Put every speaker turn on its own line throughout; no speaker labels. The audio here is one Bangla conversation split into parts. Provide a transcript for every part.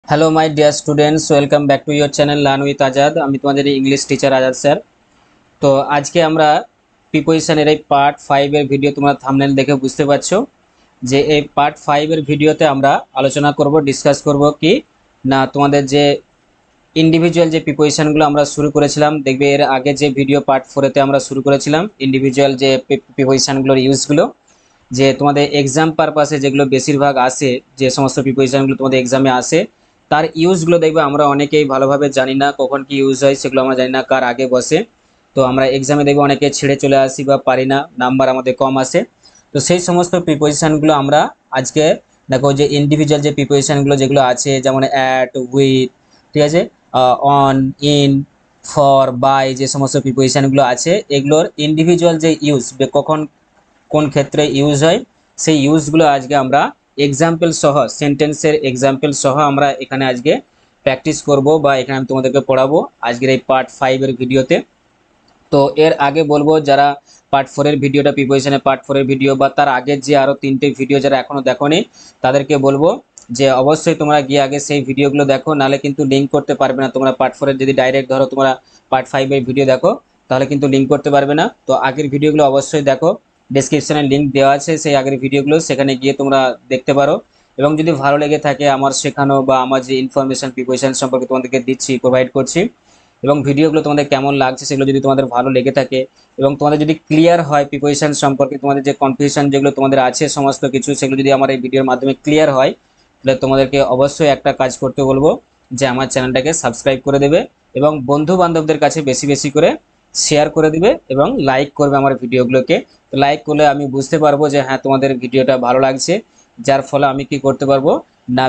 Hello my dear students, welcome back to your channel learn with Azad. আমি তোমাদের ইংলিশ টিচার আজাদ স্যার। তো আজকে আমরা প্রিপোজিশনের এই পার্ট 5-এর ভিডিও, তোমরা থাম্বনেল দেখে বুঝতে পারছো যে এই পার্ট 5-এর ভিডিওতে আমরা আলোচনা করব, ডিসকাস করব কি না তোমাদের যে ইন্ডিভিজুয়াল যে প্রিপোজিশনগুলো আমরা শুরু করেছিলাম। দেখবে এর আগে যে ভিডিও পার্ট 4-এতে আমরা শুরু করেছিলাম ইন্ডিভিজুয়াল যে প্রিপোজিশনগুলোর ইউজগুলো, যে তোমাদের এক্সাম পারপাসে যেগুলো বেশিরভাগ আসে, যে সমস্ত প্রিপোজিশনগুলো তোমাদের এক্সামে আসে তার ইউজগুলো দেখবে আমরা অনেকেই ভালোভাবে জানি না, কখন কি ইউজ হয় সেগুলো আমরা জানি না, কার আগে বসে। তো আমরা এক্সামে দেখবে অনেকে ছেড়ে চলে আসি বা পারি না, নাম্বার আমাদের কম আসে। তো সেই সমস্ত প্রিপোজিশনগুলো আমরা আজকে দেখো, যে ইন্ডিভিজুয়াল যে প্রিপোজিশনগুলো যেগুলো আছে, যেমন অ্যাট, উইথ, ঠিক আছে, অন, ইন, ফর, বাই, যে সমস্ত প্রিপোজিশনগুলো আছে এগুলোর ইন্ডিভিজুয়াল যে ইউজ, কখন কোন ক্ষেত্রে ইউজ হয় সেই ইউজগুলো আজকে আমরা এক্সাম্পল সহ, সেন্টেন্সের এক্সাম্পল সহ আমরা এখানে আজকে প্র্যাকটিস করব বা এখানে আমি তোমাদেরকে পড়াবো আজকের এই পার্ট 5-এর ভিডিওতে। তো এর আগে বলবো, যারা পার্ট 4-এর ভিডিওটা, প্রিপোজিশনের পার্ট 4-এর ভিডিও বা তার আগের যে আরও 3টে ভিডিও যারা এখনও দেখোনি তাদেরকে বলবো যে অবশ্যই তোমরা গিয়ে আগে সেই ভিডিওগুলো দেখো, নাহলে কিন্তু লিঙ্ক করতে পারবে না তোমরা। পার্ট 4-এর যদি ডাইরেক্ট ধরো তোমরা পার্ট 5-এর ভিডিও দেখো তাহলে কিন্তু লিঙ্ক করতে পারবে না। তো আগের ভিডিওগুলো অবশ্যই দেখো, ডেসক্রিপশনে লিঙ্ক দেওয়া আছে সেই আগের ভিডিওগুলো, সেখানে গিয়ে তোমরা দেখতে পারো। এবং যদি ভালো লেগে থাকে আমার শেখানো বা আমার যে ইনফরমেশন প্রিপোজিশন সম্পর্কে তোমাদেরকে দিচ্ছি, প্রোভাইড করছি, এবং ভিডিওগুলো তোমাদের কেমন লাগছে সেগুলো যদি তোমাদের ভালো লেগে থাকে এবং তোমাদের যদি ক্লিয়ার হয় প্রিপোজিশন সম্পর্কে, তোমাদের যে কনফিউশন যেগুলো তোমাদের আছে সমস্ত কিছু, সেগুলো যদি আমার এই ভিডিওর মাধ্যমে ক্লিয়ার হয়, তাহলে তোমাদেরকে অবশ্যই একটা কাজ করতে বলবো, যে আমার চ্যানেলটাকে সাবস্ক্রাইব করে দেবে এবং বন্ধু বান্ধবদের কাছে বেশি বেশি করে শেয়ার করে দিবে এবং লাইক করবে আমার ভিডিওগুলোকে। তো লাইক করলে আমি বুঝতে পারবো যে হ্যাঁ তোমাদের ভিডিওটা ভালো লাগছে, যার ফলে আমি কি করতে পারবো না,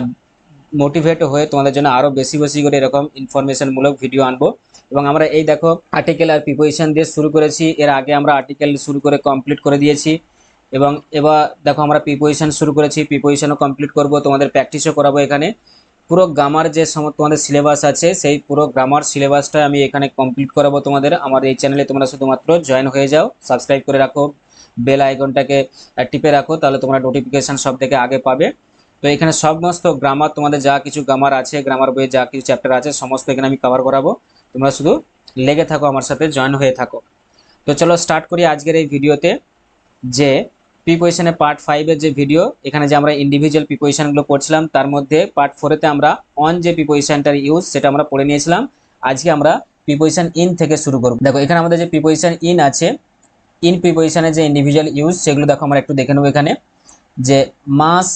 মোটিভেট হয়ে তোমাদের জন্য আরো বেশি বেশি করে এরকম ইনফরমেশনমূলক ভিডিও আনবো। এবং আমরা এই দেখো আর্টিকেল আর প্রিপোজিশন দিয়ে শুরু করেছি, এর আগে আমরা আর্টিকেল শুরু করে কমপ্লিট করে দিয়েছি এবং এবার দেখো আমরা প্রিপোজিশন শুরু করেছি, প্রিপোজিশনও কমপ্লিট করব, তোমাদের প্র্যাকটিসও করাবো এখানে। পুরো গ্রামার যে তোমাদের সিলেবাস আছে সেই পুরো গ্রামার সিলেবাসটা আমি এখানে কমপ্লিট করাবো তোমাদের। আমার এই চ্যানেলে তোমরা শুধুমাত্র জয়েন হয়ে যাও, সাবস্ক্রাইব করে রাখো, বেল আইকনটাকে টিপে রাখো, তাহলে তোমরা নোটিফিকেশন সব থেকে আগে পাবে। তো এখানে সমস্ত গ্রামার, তোমাদের যা কিছু গ্রামার আছে, গ্রামার বইয়ে যা কিছু চ্যাপ্টার আছে সমস্ত এখানে আমি কভার করাবো, তোমরা শুধু লেগে থাকো, আমার সাথে জয়েন হয়ে থাকো। তো চলো স্টার্ট করি আজকের এই ভিডিওতে, যে প্রিপোজিশনের পার্ট 5-এর যে ভিডিও, এখানে যে আমরা ইন্ডিভিজুয়াল প্রিপোজিশনগুলো পড়ছিলাম তার মধ্যে পার্ট 4-এতে আমরা অন যে প্রিপোজিশনটার ইউজ সেটা আমরা পড়ে নিয়েছিলাম। আজকে আমরা প্রিপোজিশন ইন থেকে শুরু করব। দেখো এখানে আমাদের যে প্রিপোজিশন ইন আছে, ইন প্রিপোজিশনের যে ইন্ডিভিজুয়াল ইউজ সেগুলো দেখো আমরা একটু দেখে নেবো এখানে। যে মাস,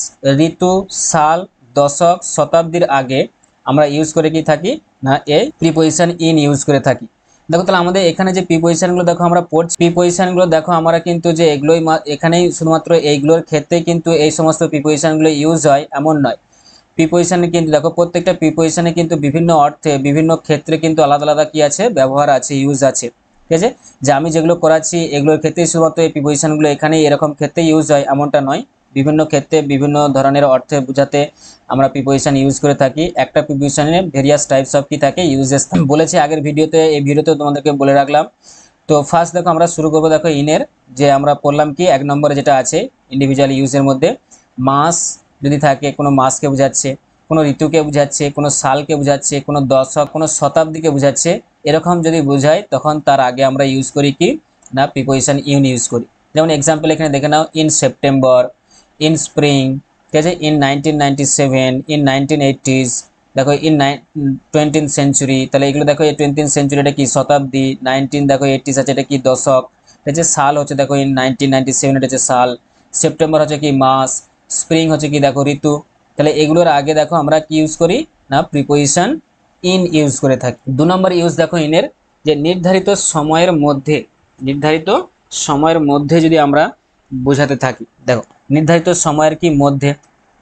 ঋতু, সাল, দশক, শতাব্দীর আগে আমরা ইউজ করে কি থাকি না, এই প্রিপোজিশন ইন ইউজ করে থাকি। দেখো তাহলে আমাদের এখানে যে প্রিপোজিশনগুলো দেখো আমরা পড়ছি, প্রিপোজিশনগুলো দেখো আমরা কিন্তু যে এগুলোই এখানেই শুধুমাত্র এইগুলোর ক্ষেত্রে কিন্তু এই সমস্ত প্রিপোজিশনগুলো ইউজ হয় এমন নয়। প্রিপোজিশনে কিন্তু দেখো প্রত্যেকটা প্রিপোজিশনে কিন্তু বিভিন্ন অর্থে বিভিন্ন ক্ষেত্রে কিন্তু আলাদা আলাদা কি আছে, ব্যবহার আছে, ইউজ আছে। ঠিক আছে, যে আমি যেগুলো করাচ্ছি এগুলোর ক্ষেত্রে শুধুমাত্র এই প্রিপোজিশনগুলো এখানেই এরকম ক্ষেত্রে ইউজ হয় এমনটা নয়, বিভিন্ন ক্ষেত্রে বিভিন্ন ধরনের অর্থে বোঝাতে আমরা প্রিপোজিশন ইউজ করে থাকি। একটা প্রিপোজিশনের ভেরিয়াস টাইপস অফ কি থাকে, ইউজেস বলেছি আগের ভিডিওতে, এই ভিডিওতে তোমাদেরকে বলে রাখলাম। তো ফার্স্ট দেখো আমরা শুরু করবো, দেখো ইনের যে আমরা পড়লাম কি 1 নম্বরে যেটা আছে ইন্ডিভিজুয়াল ইউজের মধ্যে, মাস যদি থাকে কোনো মাসকে বোঝাচ্ছে, কোনো ঋতুকে বোঝাচ্ছে, কোনো সালকে বোঝাচ্ছে, কোনো দশক, কোনো শতাব্দীকে বোঝাচ্ছে, এরকম যদি বোঝায় তখন তার আগে আমরা ইউজ করি কি না, প্রিপোজিশন ইন ইউজ করি। যেমন এক্সাম্পল এখানে দেখে নাও, ইন সেপ্টেম্বর, ইন স্প্রিং, ঠিক আছে, ইন 1997, ইন 1980s, দেখো ইন 20th সেঞ্চুরি, তাহলে এগুলো দেখো এই 20th সেঞ্চুরি এটা কি শতাব্দী, 19 দেখো 80s আছে এটা কি দশক, ঠিক আছে, সাল হচ্ছে দেখো ইন 1997 এটা হচ্ছে সাল, সেপ্টেম্বর হচ্ছে কি মাস, স্প্রিং হচ্ছে কি দেখো ঋতু। তাহলে এগুলোর আগে দেখো আমরা কি ইউজ করি না, প্রিপোজিশন ইন ইউজ করে থাকি। 2 নম্বর ইউজ দেখো ইনের, যে নির্ধারিত সময়ের মধ্যে, নির্ধারিত সময়ের মধ্যে যদি আমরা বোঝাতে থাকি। দেখো নির্ধারিত সময়ের কি মধ্যে,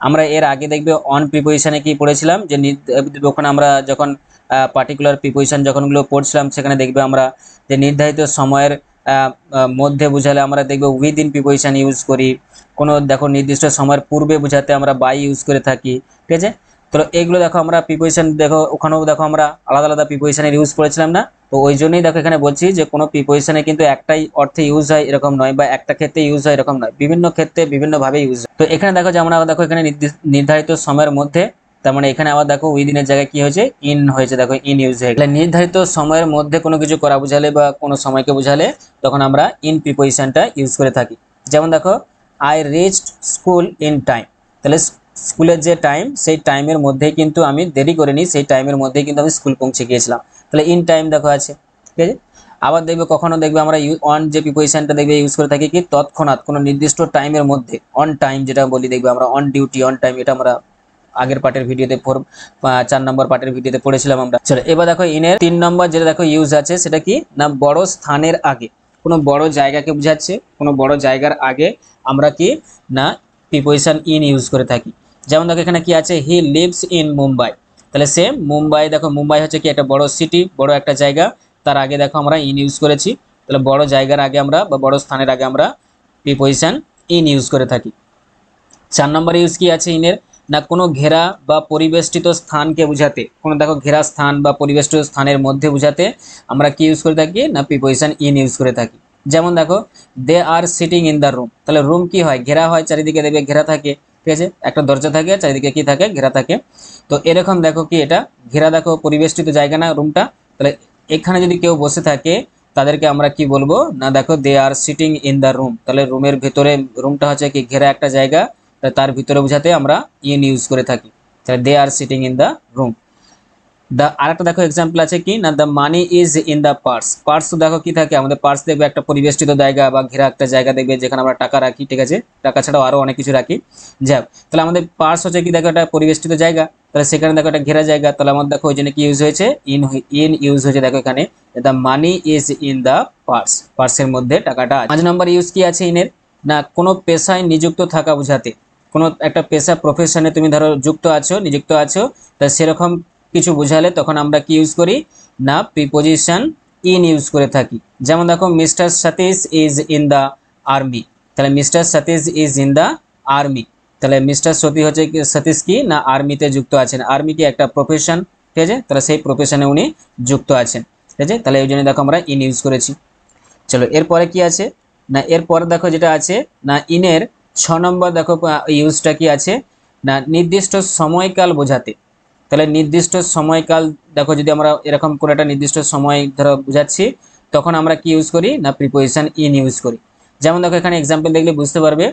আমরা এর আগে দেখবে অন প্রিপোজিশনে কি পড়েছিলাম, যে ওখানে আমরা যখন পার্টিকুলার প্রিপোজিশন যখনগুলো পড়ছিলাম সেখানে দেখবে আমরা যে নির্ধারিত সময়ের মধ্যে বোঝালে আমরা দেখবে উইদিন প্রিপোজিশন ইউজ করি। কোনো দেখো নির্দিষ্ট সময়ের পূর্বে বোঝাতে আমরা বাই ইউজ করে থাকি। ঠিক আছে, তো এইগুলো দেখো আমরা প্রিপোজিশন দেখো ওখানেও দেখো আমরা আলাদা আলাদা প্রিপোজিশনের ইউজ করেছিলাম না। তো ওই জন্যই দেখো এখানে বলছি যে কোনো প্রিপোজিশনে কিন্তু একটাই অর্থে ইউজ হয় এরকম নয়, বা একটা ক্ষেত্রে ইউজ হয় এরকম নয়, বিভিন্ন ক্ষেত্রে বিভিন্নভাবে ইউজ হয়। তো এখানে দেখো যে আমরা দেখো এখানে নির্ধারিত সময়ের মধ্যে, তার মানে এখানে আবার দেখো উইদিনের জায়গায় কি হয়েছে, ইন হয়েছে, দেখো ইন ইউজ হয়ে গেল। নির্ধারিত সময়ের মধ্যে কোনো কিছু করা বোঝালে বা কোনো সময়কে বোঝালে তখন আমরা ইন প্রিপোজিশনটা ইউজ করে থাকি। যেমন দেখো I reached school in time, তাহলে স্কুলের যে টাইম সেই টাইমের মধ্যেই কিন্তু আমি দেরি করিনি, সেই টাইমের মধ্যেই কিন্তু আমি স্কুল পৌঁছে গিয়েছিলাম, তাহলে ইন টাইম দেখো আছে। ঠিক আছে, আবার দেখবে কখনো দেখবে আমরা অন যে প্রিপোজিশনটা দেখবে ইউজ করে থাকি কি তৎক্ষণাৎ, কোনো নির্দিষ্ট টাইমের মধ্যে, অন টাইম যেটা বলি দেখবে আমরা অন ডিউটি অন টাইম, এটা আমরা আগের পার্টের ভিডিওতে 4 নম্বর পার্টের ভিডিওতে পড়েছিলাম আমরা। চলো এবার দেখো ইনের 3 নম্বর যেটা দেখো ইউজ আছে সেটা কি না বড় স্থানের আগে, কোনো বড় জায়গাকে বোঝাচ্ছে, কোনো বড় জায়গার আগে আমরা কি না প্রিপোজিশন ইন ইউজ করে থাকি। যেমন দেখো এখানে কি আছে, হি লিভস ইন মুম্বাই, তাহলে সে মুম্বাই, দেখো মুম্বাই হচ্ছে কি একটা বড় সিটি, বড় একটা জায়গা, তার আগে দেখো আমরা ইন ইউজ করেছি, তাহলে বড় জায়গার আগে আমরা বা বড় স্থানের আগে আমরা প্রিপোজিশন ইন ইউজ করে থাকি। 4 নম্বর ইউজ কি আছে ইনের না কোনো ঘেরা বা পরিবেষ্টিত স্থানকে বোঝাতে, কোনো দেখো ঘেরা স্থান বা পরিবেষ্টিত স্থানের মধ্যে বোঝাতে আমরা কি ইউজ করে থাকি না প্রিপোজিশন ইন ইউজ করে থাকি। যেমন দেখো they are sitting in the room, তাহলে রুম কি হয় ঘেরা হয়, চারিদিকে দেখবে ঘেরা থাকে, ঠিক আছে, একটা দরজা থাকে চারিদিকে কি থাকে ঘেরা থাকে। তো এরকম দেখো কি এটা ঘেরা, দেখো পরিবেষ্টিত জায়গা না রুমটা, তাহলে এখানে যদি কেউ বসে থাকে তাদেরকে আমরা কি বলবো না দেখো they are sitting in the room, তাহলে রুমের ভেতরে, রুমটা হচ্ছে কি ঘেরা একটা জায়গা, তার ভিতরে বোঝাতে আমরা ইন ইউজ করে থাকি, তাহলে they are sitting in the room. দা আরেকটা দেখো এক্সাম্পল আছে কি না the money is in the purse, purse দেখো কি থাকে আমাদের পার্স দেখবে একটা পরিবেষ্টিত জায়গা বা ঘেরা একটা জায়গা দেখবে যেখানে আমরা টাকা রাখি, ঠিক আছে, টাকা ছাড়াও আরো অনেক কিছু রাখি, যাক তাহলে আমাদের পার্স হচ্ছে কি দেখো একটা পরিবেষ্টিত জায়গা, তাহলে সেখানে দেখো একটা ঘেরা জায়গা, তাহলে আমাদের দেখো ওই জন্য কি ইউজ হয়েছে ইন, ইন ইউজ হয়েছে দেখো এখানে the money is in the purse, পার্সের মধ্যে টাকাটা আছে। 5 নম্বর ইউজ কি আছে ইনের না কোনো পেশায় নিযুক্ত থাকা বোঝাতে, কোনো একটা পেশা প্রফেশনে তুমি ধরো যুক্ত আছো, নিযুক্ত আছো, তা সেরকম কিছু বোঝালে তখন আমরা কি ইউজ করি না প্রিপোজিশন ইন ইউজ করে থাকি। যেমন দেখো mister Satish is in the army, তাহলে mister Satish is in the army, তাহলে মিস্টার সতীশ কি না আর্মিতে যুক্ত আছেন, আর্মি কি একটা প্রফেশন, ঠিক আছে, তাহলে সেই প্রফেশনে উনি যুক্ত আছেন, ঠিক আছে, তাহলে এই জন্য দেখো আমরা ইন ইউজ করেছি। চলো এরপরে কি আছে না এরপরে দেখো যেটা আছে না ইনের 6 নম্বর দেখো ইউজটা কি আছে না নির্দিষ্ট সময়কাল বোঝাতে, তাহলে নির্দিষ্ট সময়কাল দেখো যদি আমরা এরকম করে একটা নির্দিষ্ট সময় ধরো বোঝাচ্ছি তখন আমরা কি ইউজ করি না প্রিপোজিশন ইন ইউজ করি। যেমন দেখো এখানে এক্সাম্পল দেখলে বুঝতে পারবে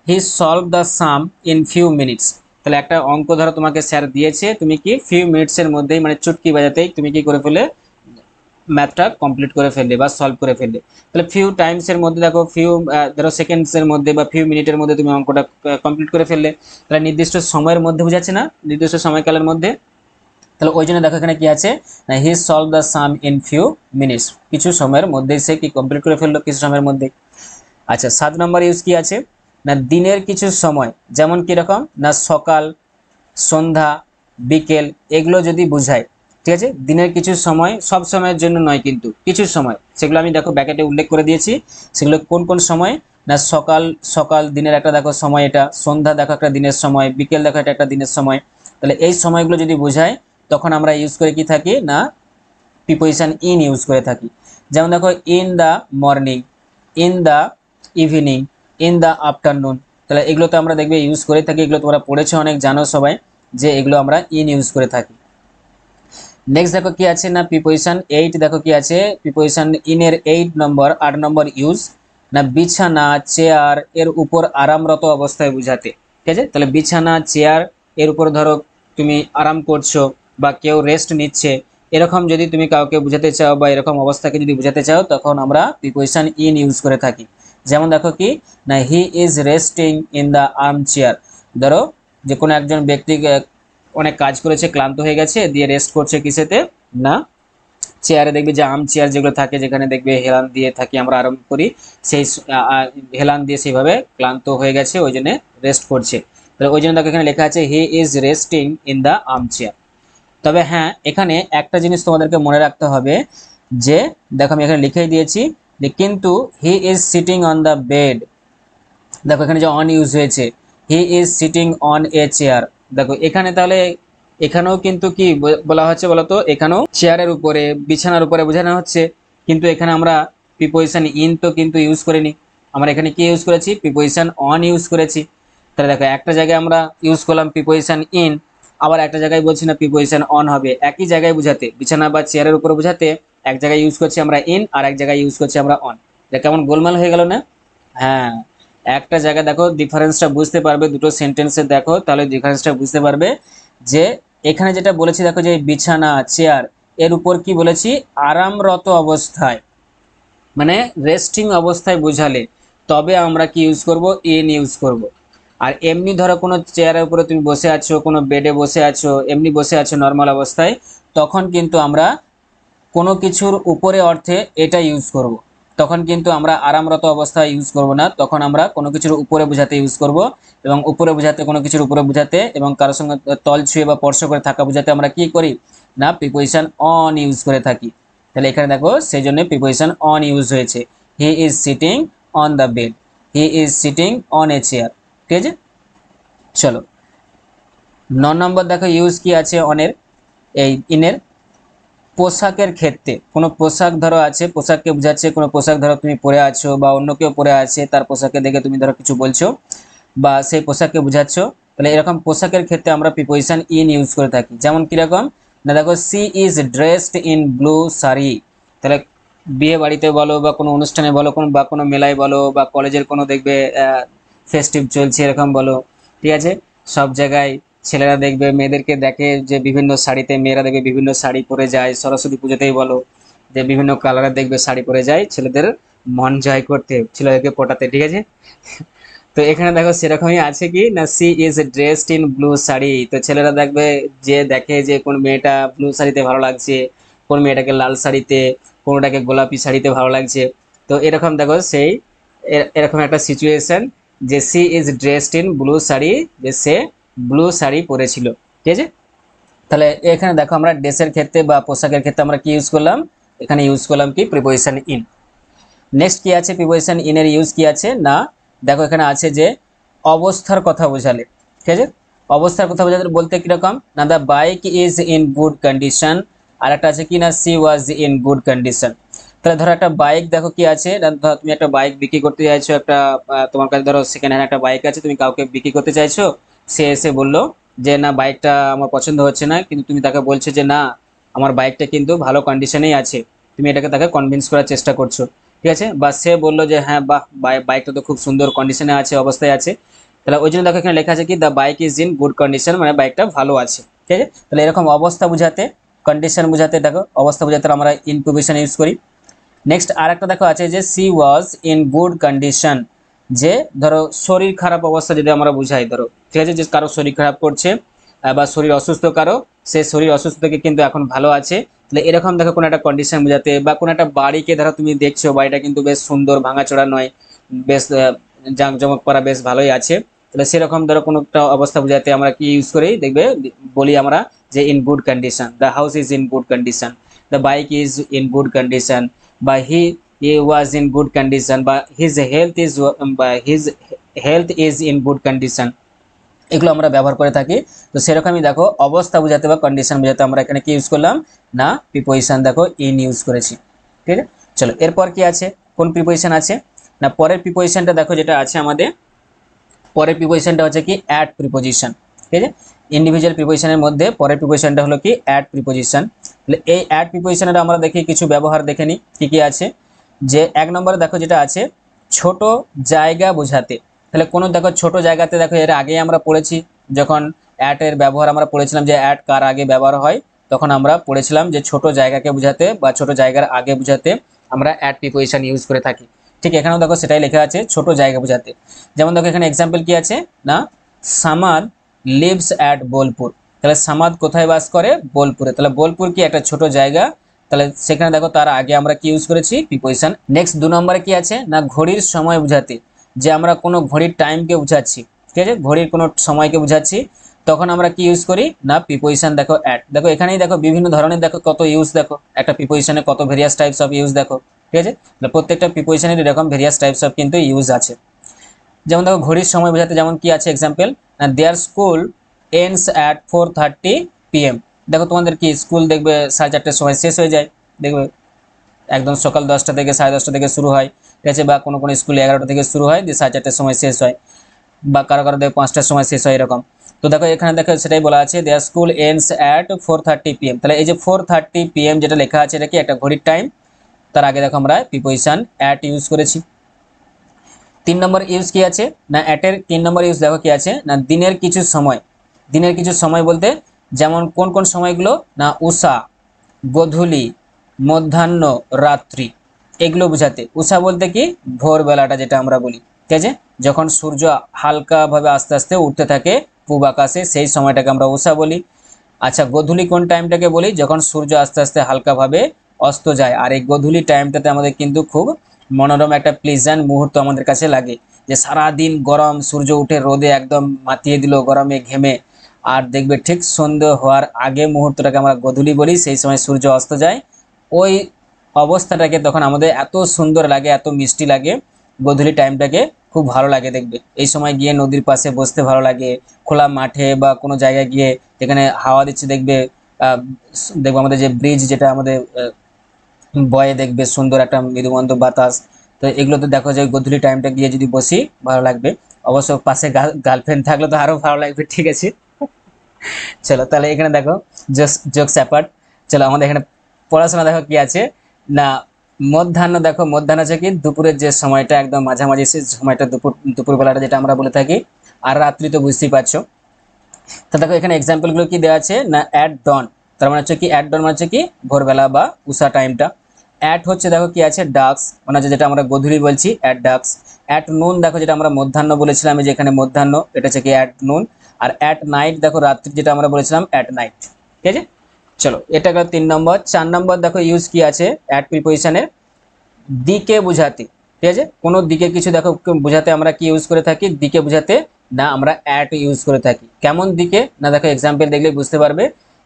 হি solve the some in few minutes, তাহলে একটা অঙ্ক ধরো তোমাকে স্যার দিয়েছে, তুমি কি ফিউ মিনিটসের মধ্যেই মানে চুটকি বাজাতেই তুমি কি করে ফেলে ম্যাথটা কমপ্লিট করে ফেললে বা সলভ করে ফেললে, তাহলে ফিউ টাইমসের মধ্যে দেখো ফিউ ধরো সেকেন্ডসের মধ্যে বা ফিউ মিনিটের মধ্যে তুমি অঙ্কটা কমপ্লিট করে ফেললে, তাহলে নির্দিষ্ট সময়ের মধ্যে বোঝাচ্ছে না, নির্দিষ্ট সময়কালের মধ্যে, তাহলে ওই জন্য দেখো এখানে কি আছে না হি solve the some in few minutes, কিছু সময়ের মধ্যেই সে কি কমপ্লিট করে ফেললো কিছু সময়ের মধ্যে। আচ্ছা 7 নম্বর ইউজ কি আছে না দিনের কিছু সময়, যেমন কিরকম না সকাল, সন্ধ্যা, বিকেল, এগুলো যদি বোঝায়, ঠিক আছে, দিনের কিছু সময়, সব সময়ের জন্য নয় কিন্তু কিছু সময়, সেগুলো আমি দেখো ব্যাকেটে উল্লেখ করে দিয়েছি, সেগুলো কোন কোন সময় না সকাল, সকাল দিনের একটা দেখো সময় এটা, সন্ধ্যা দেখো একটা দিনের সময়, বিকেল দেখো এটা একটা দিনের সময়, তাহলে এই সময়গুলো যদি বোঝায় তখন আমরা ইউজ করে কি থাকি না প্রিপোজিশন ইন ইউজ করে থাকি। যেমন দেখো in the morning, in the evening, in the afternoon, তাহলে এগুলো তো আমরা দেখবে ইউজ করে থাকি, এগুলো তোমরা পড়েছো অনেক জানো সবাই যে এগুলো আমরা ইন ইউজ করে থাকি। নেক্সট দেখো কি আছে না প্রিপোজিশন 8 দেখো কি আছে প্রিপোজিশন ইনের 8 নম্বর 8 নম্বর ইউজ না বিছানা চেয়ার এর উপর আরামরত অবস্থায় বোঝাতে, ঠিক আছে, তাহলে বিছানা চেয়ার এর উপর ধরো তুমি আরাম করছো বা কেউ রেস্ট নিচ্ছে, এরকম যদি তুমি কাউকে বোঝাতে চাও বা এরকম অবস্থাকে যদি বোঝাতে চাও তখন আমরা প্রিপোজিশন ইন ইউজ করে থাকি। যেমন দেখো কি না he is resting in the arm chair, ধরো যে কোনো একজন ব্যক্তি অনেক কাজ করেছে ক্লান্ত হয়ে গেছে দিয়ে রেস্ট করছে কিসেতে না চেয়ারে, দেখবে যে আর্ম চেয়ার যেগুলো থাকে যেখানে দেখবে হেলান দিয়ে থাকি আমরা আরাম করি, সেই হেলান দিয়ে সেইভাবে ক্লান্ত হয়ে গেছে ওই জন্য রেস্ট করছে, তাহলে ওই জন্য দেখো এখানে লেখা আছে he is resting in the arm chair. তবে হ্যাঁ এখানে একটা জিনিস তোমাদেরকে মনে রাখতে হবে যে দেখো আমি এখানে লিখেই দিয়েছি যে কিন্তু he is sitting on the bed, দেখো এখানে যে অন ইউজ হয়েছে he is sitting on a chair, দেখো এখানে তাহলে এখানেও কিন্তু কি বলা হচ্ছে বলতো এখানেও চেয়ারের উপরে বিছানার উপরে বোঝানো হচ্ছে, কিন্তু এখানে আমরা প্রিপোজিশন ইন তো কিন্তু ইউজ করিনি, আমরা এখানে কি ইউজ করেছি প্রিপোজিশন অন ইউজ করেছি, তাহলে দেখো একটা জায়গায় আমরা ইউজ করলাম প্রিপোজিশন ইন আবার একটা জায়গায় বলছি না প্রিপোজিশন অন হবে, একই জায়গায় বোঝাতে, বিছানা বা চেয়ারের উপরে বোঝাতে এক জায়গায় ইউজ করছি আমরা ইন, আর এক জায়গায় ইউজ করছি আমরা অন। এটা কেমন গোলমাল হয়ে গেল না? হ্যাঁ, একটা জায়গায় দেখো ডিফারেন্সটা বুঝতে পারবে, দুটো সেন্টেন্সে দেখো তাহলে ডিফারেন্সটা বুঝতে পারবে যে এখানে যেটা বলেছি দেখো যে বিছানা চেয়ার এর উপর কি বলেছি আরামরত অবস্থায়, মানে রেস্টিং অবস্থায় বোঝালে তবে আমরা কি ইউজ করব ইন ইউজ করব। আর এমনি ধরো কোনো চেয়ারের উপরে তুমি বসে আছো, কোনো বেডে বসে আছো, এমনি বসে আছো নর্মাল অবস্থায়, তখন কিন্তু আমরা কোনো কিছুর উপরে অর্থে এটা ইউজ করব। তখন কিন্তু আমরা আরামরত অবস্থায় ইউজ করব না, তখন আমরা কোনো কিছুর উপরে বোঝাতে ইউজ করব। এবং উপরে বোঝাতে, কোনো কিছুর উপরে বোঝাতে এবং কারোর সঙ্গে তল ছুঁয়ে বা স্পর্শ করে থাকা বোঝাতে আমরা কি করি না প্রিপোজিশন অন ইউজ করে থাকি। তাহলে এখানে দেখো সেই জন্য প্রিপোজিশন অন ইউজ হয়েছে। He is sitting on the bed, he is sitting on a chair. ঠিক আছে, চলো 9 নম্বর দেখো ইউজ কি আছে অনের, এই ইনের পোশাকের ক্ষেত্রে। কোনো পোশাক ধরো আছে, পোশাককে বোঝাচ্ছে, কোনো পোশাক ধরো তুমি পরে আছো বা অন্য কেউ পরে আছে, তার পোশাকে দেখে তুমি ধরো কিছু বলছো বা সেই পোশাককে বোঝাচ্ছ, তাহলে এরকম পোশাকের ক্ষেত্রে আমরা প্রিপোজিশন ইন ইউজ করে থাকি। যেমন কিরকম না দেখো she is dressed in blue sari, তাহলে বিয়ে বাড়িতে বলো বা কোনো অনুষ্ঠানে বলো, কোনো বা কোনো মেলায় বলো বা কলেজের কোনো দেখবে ফেস্টিভ চলছে এরকম বলো, ঠিক আছে, সব জায়গায় ছেলেরা দেখবে মেয়েদেরকে দেখে যে বিভিন্ন শাড়িতে, মেয়েরা দেখবে বিভিন্ন শাড়ি পরে যায়, সরস্বতী পুজোতেই বলো যে বিভিন্ন কালারের দেখবে শাড়ি পরে যায় ছেলেদের মন জয় করতে, ছেলেদেরকে পটাতে, ঠিক আছে। তো এখানে দেখো সেরকমই আছে কি না she is dressed in blue sari, তো ছেলেরা দেখবে যে দেখে যে কোন মেয়েটা ব্লু শাড়িতে ভালো লাগছে, কোন মেয়েটাকে লাল শাড়িতে, কোনটাকে গোলাপি শাড়িতে ভালো লাগছে। তো এরকম দেখো সেই এরকম একটা সিচুয়েশন যে she is dressed in blue sari, যে সে ব্লু শাড়ি পরেছিল, ঠিক আছে। তাহলে এখানে দেখো আমরা ড্রেসের ক্ষেত্রে বা পোশাকের ক্ষেত্রে আমরা কি ইউজ করলাম, এখানে ইউজ করলাম কি প্রিপোজিশন ইন। নেক্সট কি আছে প্রিপোজিশন ইন এর ইউজ কি আছে না দেখো এখানে আছে যে অবস্থার কথা বোঝালে, ঠিক আছে। অবস্থার কথা বোঝাতে বলতে কিরকম না the bike is in good condition, আর একটা আছে কি না she was in good condition. তাহলে ধরো একটা বাইক দেখো কি আছে, ধরো তুমি একটা বাইক বিক্রি করতে চাইছো, একটা তোমার কাছে ধরো সেকেন্ড হ্যান্ড একটা বাইক আছে, তুমি কাউকে বিক্রি করতে চাইছো, সে এসে বললো যে না বাইকটা আমার পছন্দ হচ্ছে না, কিন্তু তুমি তাকে বলছো যে না আমার বাইকটা কিন্তু ভালো কন্ডিশনেই আছে, তুমি এটাকে তাকে কনভিন্স করার চেষ্টা করছো, ঠিক আছে। বা সে বললো যে হ্যাঁ বাহ বাইকটা তো খুব সুন্দর কন্ডিশনে আছে, অবস্থায় আছে, তাহলে ওই জন্য দেখো এখানে লেখা আছে কি the bike is in good condition, মানে বাইকটা ভালো আছে, ঠিক আছে। তাহলে এরকম অবস্থা বোঝাতে, কন্ডিশন বোঝাতে, দেখো অবস্থা বোঝাতে আমরা ইন প্রিপোজিশন ইউজ করি। নেক্সট আর একটা দেখো আছে যে C was in good condition, যে ধরো শরীর খারাপ অবস্থা যদি আমরা বুঝাই, ধরো ঠিক আছে যে কারো শরীর খারাপ করছে বা শরীর অসুস্থ কারো, সে শরীর অসুস্থ থেকে কিন্তু এখন ভালো আছে, তাহলে এরকম দেখো কোনো একটা কন্ডিশন বোঝাতে। বা কোনো একটা বাড়িকে ধরো তুমি দেখছো বাড়িটা কিন্তু বেশ সুন্দর, ভাঙাচোরা নয়, বেশ জাঁকজমক করা, বেশ ভালোই আছে, তাহলে সেরকম ধরো কোনো একটা অবস্থা বোঝাতে আমরা কি ইউজ করি দেখবে, বলি আমরা যে in good condition, the house is in good condition, the bike is in good condition, বা হি ওয়াজ ইন গুড কন্ডিশন, বা his health is in good condition, এগুলো আমরা ব্যবহার করে থাকি। তো সেরকমই দেখো অবস্থা বোঝাতে বা কন্ডিশন বোঝাতে আমরা এখানে কি ইউজ করলাম না প্রিপোজিশন দেখো ইন ইউজ করেছি, ঠিক আছে। চলো এরপর কি আছে, কোন প্রিপোজিশন আছে না পরের প্রিপোজিশনটা দেখো যেটা আছে আমাদের, পরের প্রিপোজিশনটা হচ্ছে কি অ্যাড প্রিপোজিশন, ঠিক আছে। ইন্ডিভিজুয়াল প্রিপোজিশনের মধ্যে পরের প্রিপোজিশনটা হলো কি অ্যাড প্রিপোজিশন। তাহলে এই অ্যাড প্রিপোজিশনের আমরা দেখি কিছু ব্যবহার দেখে নিই কি কি আছে। যে এক নম্বরে দেখো যেটা আছে ছোট জায়গা বোঝাতে, তাহলে কোনো দেখো ছোট জায়গাতে দেখো এর আগে আমরা পড়েছি, যখন অ্যাট এর ব্যবহার আমরা পড়েছিলাম যে অ্যাট কার আগে ব্যবহার হয়, তখন আমরা পড়েছিলাম যে ছোট জায়গাকে বোঝাতে বা ছোট জায়গার আগে বোঝাতে আমরা অ্যাট প্রিপোজিশন ইউজ করে থাকি। ঠিক এখানেও দেখো সেটাই লেখা আছে ছোট জায়গা বোঝাতে। যেমন দেখো এখানে এক্সাম্পল কি আছে না সামাদ লিভস অ্যাট বোলপুর, তাহলে সামাদ কোথায় বাস করে বোলপুরে, তাহলে বোলপুর কি একটা ছোট জায়গা, তাহলে সেখানে দেখো তার আগে আমরা কি ইউজ করেছি প্রিপোজিশন। নেক্সট 2 নম্বরে কি আছে না ঘড়ির সময় বোঝাতে, যে আমরা কোনো ঘড়ির টাইমকে বোঝাচ্ছি, ঠিক আছে, ঘড়ির কোনো সময়কে বোঝাচ্ছি, তখন আমরা কি ইউজ করি না প্রিপোজিশন দেখো অ্যাট। দেখো এখানেই দেখো বিভিন্ন ধরনের দেখো কত ইউজ, দেখো একটা প্রিপোজিশনে কত ভেরিয়াস টাইপস অফ ইউজ দেখো, ঠিক আছে। প্রত্যেকটা প্রিপোজিশনের এরকম ভেরিয়াস টাইপস অফ কিন্তু ইউজ আছে। যেমন দেখো ঘড়ির সময় বোঝাতে যেমন কি আছে এক্সাম্পল না their school ends at 4:30 PM, দেখো তোমাদের কি স্কুল দেখবে 4:30টার সময় শেষ হয়ে যায়, দেখবে একদম সকাল 10টা থেকে 10:30 থেকে শুরু হয়, ঠিক আছে, বা কোনো কোনো স্কুলে 11টা থেকে শুরু হয় দিয়ে 4:30টার সময় শেষ হয়, বা কারো কারো দেখো 5টার সময় শেষ হয় এরকম। তো দেখো এখানে দেখো সেটাই বলা আছে their school ends at 4:30 PM। তাহলে এই যে 4:30 PM যেটা লেখা আছে এটা কি একটা ঘড়ির টাইম। তার আগে দেখো আমরা প্রিপোজিশন অ্যাট ইউজ করেছি। 3 নম্বর ইউজ কি আছে না, অ্যাটের 3 নম্বর ইউজ দেখো কি আছে না, দিনের কিছু সময়। দিনের কিছু সময় বলতে যেমন কোন কোন সময়গুলো না, উষা, গোধূলি, মধ্যাহ্ন, রাত্রি, এগুলো বোঝাতে। উষা বলতে কি ভোরবেলাটা যেটা আমরা বলি, ঠিক আছে, যখন সূর্য হালকাভাবে আস্তে আস্তে উঠতে থাকে পূব আকাশে, সেই সময়টাকে আমরা উষা বলি। আচ্ছা, গোধূলি কোন টাইমটাকে বলি, যখন সূর্য আস্তে আস্তে হালকাভাবে অস্ত যায়। আর এই গোধূলি টাইমটাতে আমাদের কিন্তু খুব মনোরম একটা প্লেজেন্ট মুহূর্ত আমাদের কাছে লাগে, যে সারাদিন গরম, সূর্য উঠে রোদে একদম মাতিয়ে দিল গরমে ঘেমে, আর দেখবে ঠিক সন্ধ্যে হওয়ার আগে মুহূর্তটাকে আমরা গোধূলি বলি, সেই সময় সূর্য অস্ত যায়। ওই অবস্থাটাকে তখন আমাদের এত সুন্দর লাগে, এত মিষ্টি লাগে, গোধূলি টাইমটাকে খুব ভালো লাগে। দেখবে এই সময় গিয়ে নদীর পাশে বসতে ভালো লাগে, খোলা মাঠে বা কোনো জায়গায় গিয়ে যেখানে হাওয়া দিচ্ছে, দেখবে দেখবো আমাদের যে ব্রিজ যেটা আমাদের বয়ে, দেখবে সুন্দর একটা মৃদুমন্দ বাতাস। তো এগুলো তো দেখো যায় গোধূলি টাইমটা গিয়ে যদি বসি ভালো লাগবে। অবশ্য পাশে গার্লফ্রেন্ড থাকলে তো আরো ভালো লাগবে, ঠিক আছে। চলো তাহলে এখানে দেখো জোকস অ্যাপার্ট, চলো আমাদের এখানে পড়াশোনা দেখো কি আছে না, মধ্যাহ্ন দেখো, মধ্যাহ্ন আছে কি দুপুরের যে সময়টা, একদম মাঝামাঝি সেই সময়টা, দুপুরবেলাটা যেটা আমরা বলে থাকি। আর রাত্রি তো বুঝতেই পারছো। তো দেখো এখানে এক্সাম্পল গুলো কি দেওয়া আছে না, অ্যাট ডন, তার মানে হচ্ছে কি অ্যাট ডন মানে হচ্ছে কি ভোরবেলা বা উষা টাইমটা। অ্যাট হচ্ছে দেখো কি আছে ডাক্স, মানে হচ্ছে যেটা আমরা গোধূলি বলছি অ্যাট ডাক্স। অ্যাট নুন দেখো যেটা আমরা মধ্যাহ্ন বলেছিলাম, যে এখানে মধ্যাহ্ন, এটা হচ্ছে কি at noon. R at night দেখো রাত্রি, যেটা আমরা বলেছিলাম অ্যাট নাইট, ঠিক আছে। চলো এটা গেল 3 নম্বর। 4 নম্বর দেখো ইউজ কি আছে অ্যাট প্রিপোজিশনের, দিকে বোঝাতে, ঠিক আছে। কোনো দিকে কিছু দেখো বোঝাতে আমরা কি ইউজ করে থাকি, দিকে বোঝাতে না আমরা অ্যাট ইউজ করে থাকি। কেমন দিকে না, দেখো এক্সাম্পল দেখলে বুঝতে পারবে।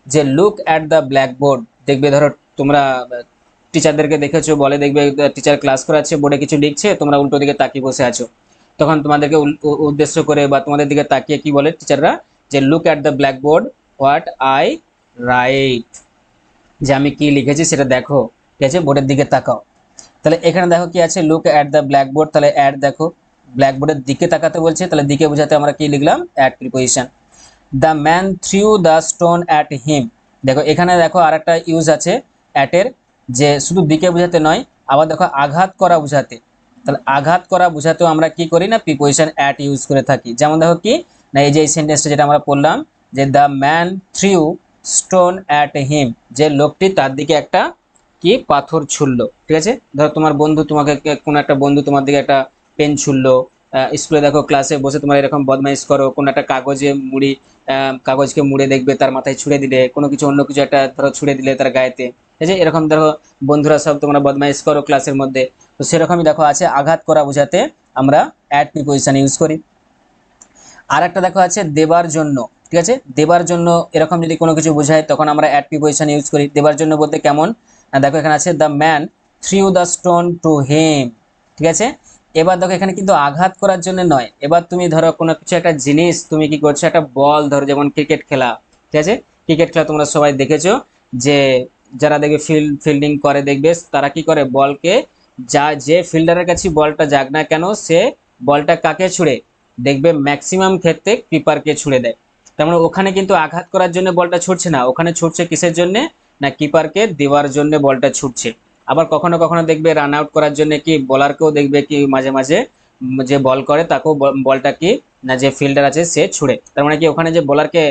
যে লুক অ্যাট দ্য ব্ল্যাকবোর্ড, দেখবে ধরো তোমরা টিচারদেরকে দেখেছো, বলে দেখবে টিচার ক্লাস করাচ্ছে, বোর্ডে কিছু লিখছে, তোমরা উল্টো দিকে তাকিয়ে বসে আছো, তখন তোমাদেরকে উদ্দেশ্য করে বা তোমাদের দিকে তাকিয়ে কি বলে টিচাররা, যে look at the blackboard what I right, যে আমি কি লিখেছি সেটা দেখো, ঠিক আছে, বোর্ডের দিকে তাকাও। তাহলে এখানে দেখো কি আছে লুক অ্যাট দ্য ব্ল্যাকবোর্ড, তাহলে অ্যাট দেখো ব্ল্যাকবোর্ডের দিকে তাকাতে বলছে, তাহলে দিকে বোঝাতে আমরা কি লিখলাম at preposition. The man threw the stone at him, দেখো এখানে দেখো আর একটা ইউজ আছে অ্যাটের, যে শুধু দিকে বোঝাতে নয়, আবার দেখো আঘাত করা বোঝাতে। তাহলে আঘাত করা বোঝাতেও আমরা কি করি না প্রিপোজিশন অ্যাট ইউজ করে থাকি। যেমন দেখো কি না, এই যে এই সেন্টেন্সটা যেটা আমরা পড়লাম, যে the man threw stone at him, যে লোকটি তার দিকে একটা কি পাথর ছুড়লো, ঠিক আছে। ধরো তোমার বন্ধু তোমাকে, কোনো একটা বন্ধু তোমার দিকে একটা পেন ছুড়লো, স্কুলে দেখো ক্লাসে বসে তোমার এরকম বদমাইশ করো, কোনো একটা কাগজে মুড়ি, কাগজকে মুড়ে দেখবে তার মাথায় ছুঁড়ে দিলে, কোনো কিছু অন্য কিছু একটা ধরো ছুঁড়ে দিলে তার গায়েতে, ঠিক আছে। এরকম ধরো বন্ধুরা সব তোমরা বদমাইশ করো ক্লাসের মধ্যে, তো সেরকমই দেখো আছে আঘাত করা বোঝাতে আমরা অ্যাট প্রিপোজিশন ইউজ করি। আর একটা দেখো আছে দেবার জন্য, ঠিক আছে, দেবার জন্য এরকম যদি কোনো কিছু বোঝায় তখন আমরা অ্যাট প্রিপোজিশন ইউজ করি। দেবার জন্য বলতে কেমন না, দেখো এখানে আছে the man threw the stone to him, ঠিক আছে। এবার দেখো এখানে কিন্তু আঘাত করার জন্য নয়, এবার তুমি ধরো কোনো কিছু একটা জিনিস তুমি কি করছো, একটা বল ধরো, যেমন ক্রিকেট খেলা, ঠিক আছে, ক্রিকেট খেলা তোমরা সবাই দেখেছো, যে যারা দেখবে ফিল্ডিং করে দেখবে তারা কি করে, বলকে যে ফিল্ডারের কাছে বলটা যাক না কেন, সে বলটা কাকে ছুড়ে, দেখবে ম্যাক্সিমাম ক্ষেত্রে কিপারকে ছুড়ে দেয়। তার মানে ওখানে কিন্তু আঘাত করার জন্য বলটা ছুটছে না, ওখানে ছুটছে কিসের জন্য না, কিপারকে দেওয়ার জন্য বলটা ছুটছে। আবার কখনো কখনো দেখবে রান আউট করার জন্য কি বোলারকেও দেখবে কি মাঝে মাঝে যে বল করে তাকেও বলটা কি না, যে ফিল্ডার আছে সে ছুড়ে। তার মানে কি ওখানে যে বোলারকে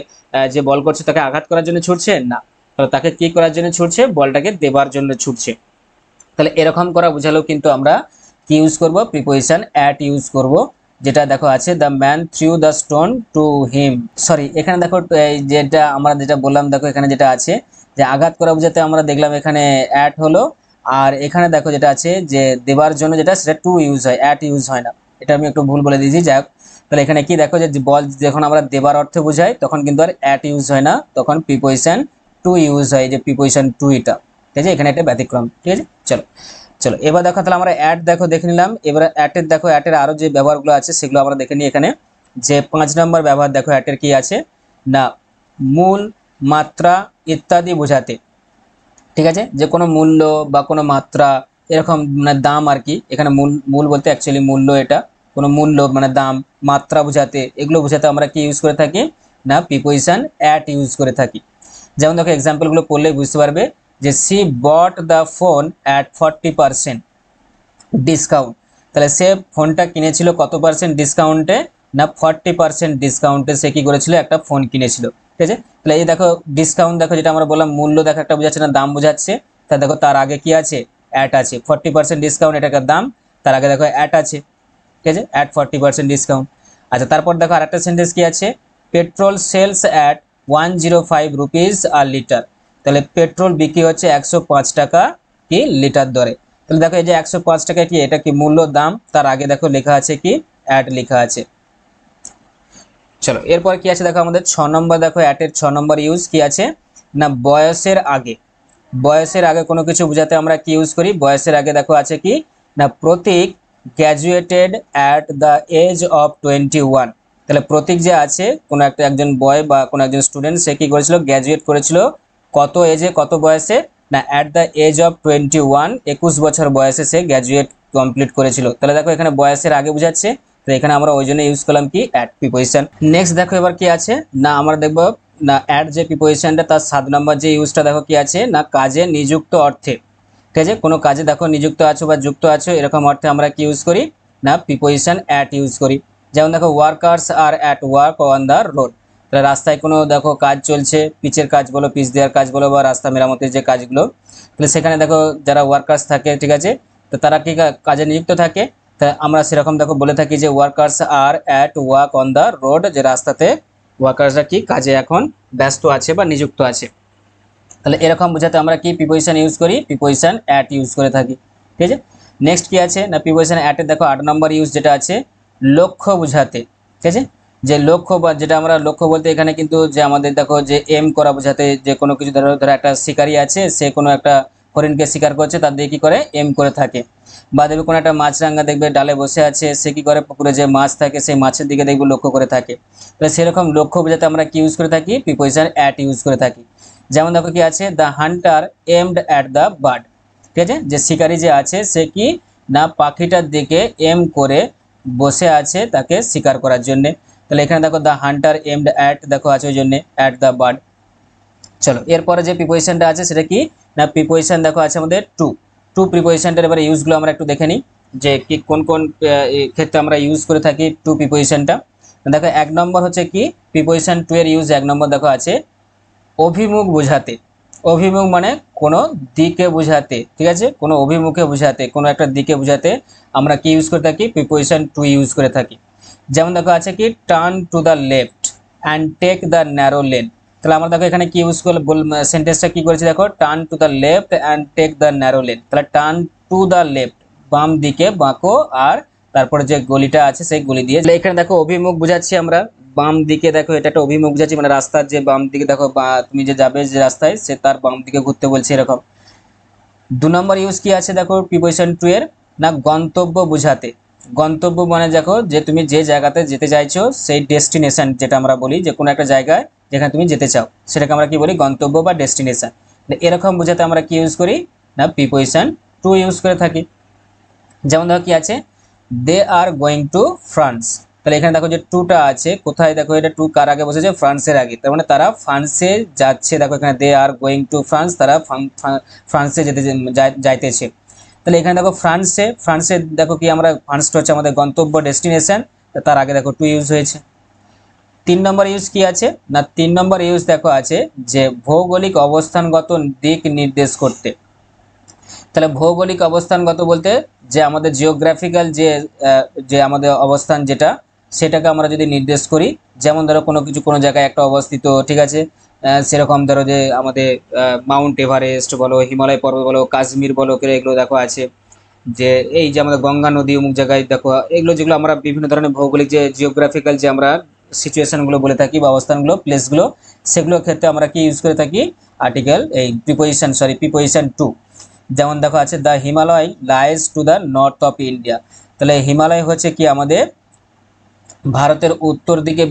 যে বল করছে তাকে আঘাত করার জন্য ছুটছে না, তো তাকে কি করার জন্য ছুটছে, বলটাকে দেবার জন্য ছুটছে। তাহলে এরকম করা বুঝালেও কিন্তু আমরা কি ইউজ করব প্রিপোজিশন অ্যাট ইউজ করব। যেটা দেখো আছে the man threw the stone to him, sorry এখানে দেখো এই যেটা আমরা যেটা বললাম, দেখো এখানে যেটা আছে যে আঘাত করা বোঝাতে আমরা দেখলাম এখানে অ্যাট হলো, আর এখানে দেখো যেটা আছে যে দেবার জন্য যেটা সেটা টু ইউজ হয়, অ্যাট ইউজ হয় না। এটা আমি একটু ভুল বলে দিয়েছি, যাই হোক। তাহলে এখানে কি দেখো যে বল যখন আমরা দেবার অর্থে বোঝাই তখন কিন্তু আর অ্যাট ইউজ হয় না, তখন প্রিপোজিশন টু ইউজ হয়, যে প্রিপোজিশন টু এটা, ঠিক আছে, এখানে একটা ব্যতিক্রম, ঠিক আছে। চলো চলো এবার দেখো তাহলে আমরা অ্যাড দেখো দেখে নিলাম। এবার অ্যাটের দেখো অ্যাটের আরো যে ব্যবহারগুলো আছে সেগুলো আমরা দেখে নিই। এখানে যে 5 নম্বর ব্যবহার দেখো অ্যাটের কি আছে না, মূল, মাত্রা ইত্যাদি বোঝাতে, ঠিক আছে, যে কোনো মূল্য বা কোনো মাত্রা এরকম মানে দাম আর কি। এখানে মূল মূল বলতে অ্যাকচুয়ালি মূল্য, এটা কোনো মূল্য মানে দাম, মাত্রা বোঝাতে, এগুলো বোঝাতে আমরা কি ইউজ করে থাকি না প্রিপোজিশন অ্যাট ইউজ করে থাকি। যেমন দেখো এক্সাম্পলগুলো পড়লেই বুঝতে পারবে যে she bought the phone at 40% discount. তাহলে সে ফোনটা কিনেছিল কত পার্সেন্ট ডিসকাউন্টে, না 40% ডিসকাউন্টে সে কি করেছিল, একটা ফোন কিনেছিল। ঠিক আছে, তাহলে এই দেখো ডিসকাউন্ট, দেখো যেটা আমরা বললাম মূল্য দেখো একটা বোঝাচ্ছে না, দাম বোঝাচ্ছে। তা দেখো তার আগে কি আছে, অ্যাট আছে। 40% ডিসকাউন্ট এটা একটা দাম, তার আগে দেখো অ্যাট আছে। ঠিক আছে, অ্যাট 40% ডিসকাউন্ট। আচ্ছা, তারপর দেখো আরেকটা সেন্টেন্স কি আছে, পেট্রোল সেলস অ্যাট 105 রুপিস আর লিটার। তাহলে পেট্রোল বিক্রি হচ্ছে 105 টাকা কি লিটার দরে। তাহলে দেখো এই যে 105 টাকা কি, এটা কি মূল্য, দাম, তার আগে দেখো লেখা আছে কি অ্যাট লেখা আছে। চলো এরপর কি আছে দেখো আমাদের 6 নম্বর, দেখো অ্যাটের 6 নম্বর ইউজ কি আছে, না বয়সের আগে। বয়সের আগে কোনো কিছু বোঝাতে আমরা কি ইউজ করি, বয়সের আগে দেখো আছে কি, না Pratik graduated at the age of 21। তাহলে প্রতীক যে আছে, কোনো একটা একজন বয় বা কোনো একজন স্টুডেন্ট, সে কি করেছিল, গ্র্যাজুয়েট করেছিল কত এজে, কত বয়সে, না অ্যাট দ্য এজ অফ 21, 21 বছর বয়সে সে গ্র্যাজুয়েট কমপ্লিট করেছিল। তাহলে দেখো এখানে বয়সের আগে বোঝাচ্ছে, তো এখানে আমরা ওই জন্য ইউজ করলাম কি অ্যাট প্রিপোজিশন। নেক্সট দেখো এবার কি আছে, না আমরা দেখবো না অ্যাট যে প্রিপোজিশনটা তার 7 নম্বর যে ইউজটা দেখো কি আছে, না কাজে নিযুক্ত অর্থে। ঠিক আছে, কোনো কাজে দেখো নিযুক্ত আছো বা যুক্ত আছো, এরকম অর্থে আমরা কি ইউজ করি, না প্রিপোজিশন অ্যাট ইউজ করি। যেমন দেখো workers are at work on the road. তাহলে রাস্তায় কোনো দেখো কাজ চলছে, পিচের কাজ বলো, পিচ দেওয়ার কাজ বলো, বা রাস্তা মেরামতের যে কাজগুলো, তাহলে সেখানে দেখো যারা ওয়ার্কার্স থাকে, ঠিক আছে, তো তারা কি কাজে নিযুক্ত থাকে। তা আমরা সেরকম দেখো বলে থাকি যে workers are at work on the road, যে রাস্তাতে ওয়ার্কার্সরা কি কাজে এখন ব্যস্ত আছে বা নিযুক্ত আছে। তাহলে এরকম বোঝাতে আমরা কি প্রিপোজিশন ইউজ করি, প্রিপোজিশন অ্যাট ইউজ করে থাকি। ঠিক আছে, নেক্সট কি আছে, না প্রিপোজিশন অ্যাটের দেখো 8 নম্বর ইউজ যেটা আছে, লক্ষ্য বোঝাতে। ঠিক আছে, যে লক্ষ্য বা যেটা আমরা লক্ষ্য বলতে এখানে কিন্তু যে আমাদের দেখো যে এম করা বোঝাতে, যে কোনো কিছু ধরো ধরো একটা শিকারী আছে, সে কোনো একটা হরিণকে শিকার করছে, তার দিয়ে কি করে এম করে থাকে। বা দেখবে কোনো একটা মাছরাঙা দেখবে ডালে বসে আছে, সে কি করে পুকুরে যে মাছ থাকে সেই মাছের দিকে দেখবে লক্ষ্য করে থাকে। তাহলে সেরকম লক্ষ্য বোঝাতে আমরা কি ইউজ করে থাকি, প্রিপোজিশন অ্যাট ইউজ করে থাকি। যেমন দেখো কি আছে, the Hunter aimed at the bird. ঠিক আছে, যে শিকারী যে আছে সে কি না পাখিটার দিকে এম করে বসে আছে তাকে শিকার করার জন্য। তাহলে এখানে দেখো দ্য হান্টার এমড অ্যাট দেখো আছে ওই জন্য অ্যাট দ্য বার্ড। চলো এরপরে যে প্রিপোজিশনটা আছে সেটা কি, না প্রিপোজিশন দেখো আছে আমাদের টু। টু প্রিপোজিশনটার এবারে ইউজগুলো আমরা একটু দেখে নিই, যে কি কোন কোন ক্ষেত্রে আমরা ইউজ করে থাকি টু প্রিপোজিশনটা। দেখো 1 নম্বর হচ্ছে কি, প্রিপোজিশন টু এর ইউজ 1 নম্বর দেখো আছে অভিমুখ বোঝাতে। অভিমুখ মানে কোনো দিকে বোঝাতে। ঠিক আছে, কোনো অভিমুখে বোঝাতে, কোনো একটা দিকে বোঝাতে আমরা কি ইউজ করে থাকি, প্রিপোজিশন টু ইউজ করে থাকি। যেমন দেখো আছে কি, turn to the left and take the narrow lane. তাহলে আমরা দেখো এখানে কি ইউজ করলে সেন্টেন্সটা কি করেছি, দেখো turn to the left and take the narrow lane. তাহলে টার্ন টু দ্য লেফট, বাম দিকে বাঁকো, আর তারপরে যে গলিটা আছে সেই গলি দিয়ে। এখানে দেখো অভিমুখ বুঝাচ্ছি আমরা, বাম দিকে দেখো এটা একটা অভিমুখ বুঝাচ্ছি, মানে রাস্তার যে বাম দিকে দেখো, তুমি যে যাবে যে রাস্তায় সে তার বাম দিকে ঘুরতে বলছে এরকম। 2 নম্বর ইউজ কি আছে দেখো প্রিপোজিশন টু এর, না গন্তব্য বুঝাতে। গন্তব্য মানে দেখো যে তুমি যে জায়গাতে যেতে চাইছো সেই ডেস্টিনেশন, যেটা আমরা বলি যে কোনো একটা জায়গায় যেখানে তুমি যেতে চাও সেটাকে আমরা কি বলি, গন্তব্য বা ডেস্টিনেশন। এরকম বোঝাতে আমরা কি ইউজ করি, না প্রিপোজিশন টু ইউজ করে থাকি। যেমন দেখো কি আছে, দে আর গোয়িং টু ফ্রান্স। তাহলে এখানে দেখো যে টুটা আছে কোথায়, দেখো এটা টু কার আগে বসেছে, ফ্রান্সের আগে, তার মানে তারা ফ্রান্সে যাচ্ছে। দেখো এখানে দে আর গোয়িং টু ফ্রান্স, তারা ফ্রান্সে যেতে যাইতেছে। তাহলে এখানে দেখো ফ্রান্সে, ফ্রান্সে দেখো কি আমরা, ফ্রান্সটা হচ্ছে আমাদের গন্তব্য ডেস্টিনেশন, তার আগে দেখো টু ইউজ হয়েছে। 3 নম্বর ইউজ কি আছে, না 3 নম্বর ইউজ দেখো আছে যে ভৌগোলিক অবস্থানগত দিক নির্দেশ করতে। তাহলে ভৌগোলিক অবস্থানগত বলতে যে আমাদের জিওগ্রাফিক্যাল যে যে আমাদের অবস্থান যেটা, সেটাকে আমরা যদি নির্দেশ করি। যেমন ধরো কোনো কিছু কোনো জায়গায় একটা অবস্থিত, ঠিক আছে, সেরকম ধরো যে আমাদের মাউন্ট এভারেস্ট বলো, হিমালয় পর্বত বলো, কাশ্মীর বলো, এগুলো দেখো আছে যে এই যে আমাদের গঙ্গা নদী অমুক জায়গায় দেখো, এগুলো যেগুলো আমরা বিভিন্ন ধরনের ভৌগোলিক যে জিওগ্রাফিক্যাল যে আমরা সিচুয়েশনগুলো বলে থাকি বা অবস্থানগুলো, প্লেসগুলো, সেগুলোর ক্ষেত্রে আমরা কি ইউজ করে থাকি, আর্টিকেল এই প্রিপোজিশন টু। যেমন দেখো আছে the Himalaya lies to the north of India. তাহলে হিমালয় হচ্ছে কি আমাদের ভারতের উত্তর দিকে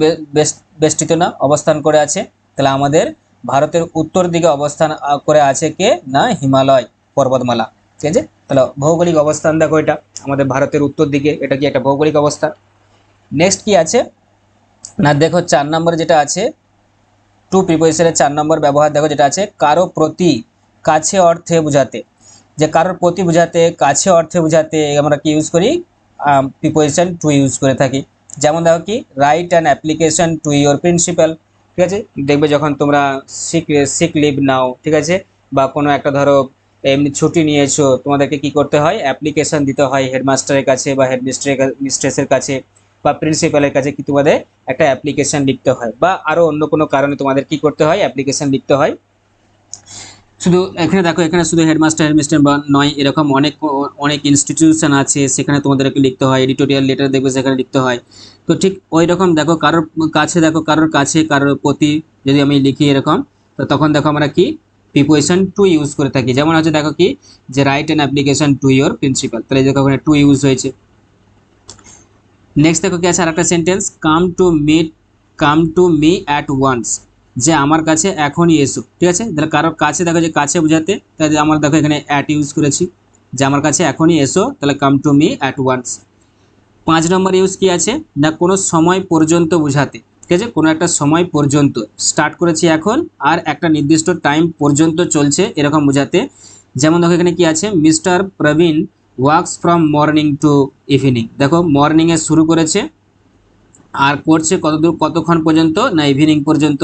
বেষ্টিত, না অবস্থান করে আছে। তাহলে আমাদের ভারতের উত্তর দিকে অবস্থান করে আছে কে, না হিমালয় পর্বতমালা। ঠিক আছে, তাহলে ভৌগোলিক অবস্থান দেখো এটা আমাদের ভারতের উত্তর দিকে, এটা কি একটা ভৌগোলিক অবস্থান। নেক্সট কি আছে, না দেখো 4 নম্বরে যেটা আছে টু প্রিপোজিশনের 4 নম্বর ব্যবহার দেখো যেটা আছে কারো প্রতি, কাছে অর্থে বোঝাতে। যে কারোর প্রতি বোঝাতে, কাছে অর্থে বোঝাতে আমরা কি ইউজ করি, প্রিপোজিশন টু ইউজ করে থাকি। যেমন দেখো কি write an application to your principal, ঠিক আছে। দেখবে যখন তোমরা সিক লিভ নাও, ঠিক আছে, বা কোনো একটা ধরো এমনি ছুটি নিয়েছো, তোমাদেরকে কি করতে হয়, অ্যাপ্লিকেশন দিতে হয় হেডমাস্টারের কাছে বা মিস্ট্রেসের কাছে বা প্রিন্সিপালের কাছে, কি তোমাদের একটা অ্যাপ্লিকেশন লিখতে হয়, বা আরো অন্য কোনো কারণে তোমাদের কি করতে হয়, অ্যাপ্লিকেশন লিখতে হয়। শুধু এখানে দেখো, এখানে শুধু হেডমাস্টার বা নয়, এরকম অনেক অনেক ইনস্টিটিউশন আছে, সেখানে তোমাদেরকে লিখতে হয়, এডিটোরিয়াল লেটার দেখবে সেখানে লিখতে হয়। তো ঠিক ওই রকম দেখো কারোর কাছে, দেখো কারোর কাছে, কারোর প্রতি যদি আমি লিখি এরকম, তো তখন দেখো আমরা কি প্রিপোজিশন টু ইউজ করে থাকি। যেমন হচ্ছে দেখো কি যে write an application to your principal, তাহলে দেখো ওখানে টু ইউজ হয়েছে। নেক্সট দেখো কি আছে আরেকটা sentence, come to me at once, যে আমার কাছে এখনই এসো, ঠিক আছে। তাহলে কারোর কাছে দেখো যে কাছে বোঝাতে, তাহলে আমার দেখো এখানে অ্যাট ইউজ করেছি, যে আমার কাছে এখনই এসো, তাহলে come to me at once. 5 number use কি আছে না কোনো সময় পর্যন্ত বোঝাতে, ঠিক আছে, কোনো একটা সময় পর্যন্ত, স্টার্ট করেছি এখন আর একটা নির্দিষ্ট টাইম পর্যন্ত চলছে এরকম বোঝাতে। যেমন দেখো এখানে কি আছে, mister Prabin works from morning to evening, দেখো মর্নিংয়ে শুরু করেছে আর করছে কতদূর, কতক্ষণ পর্যন্ত না ইভিনিং পর্যন্ত।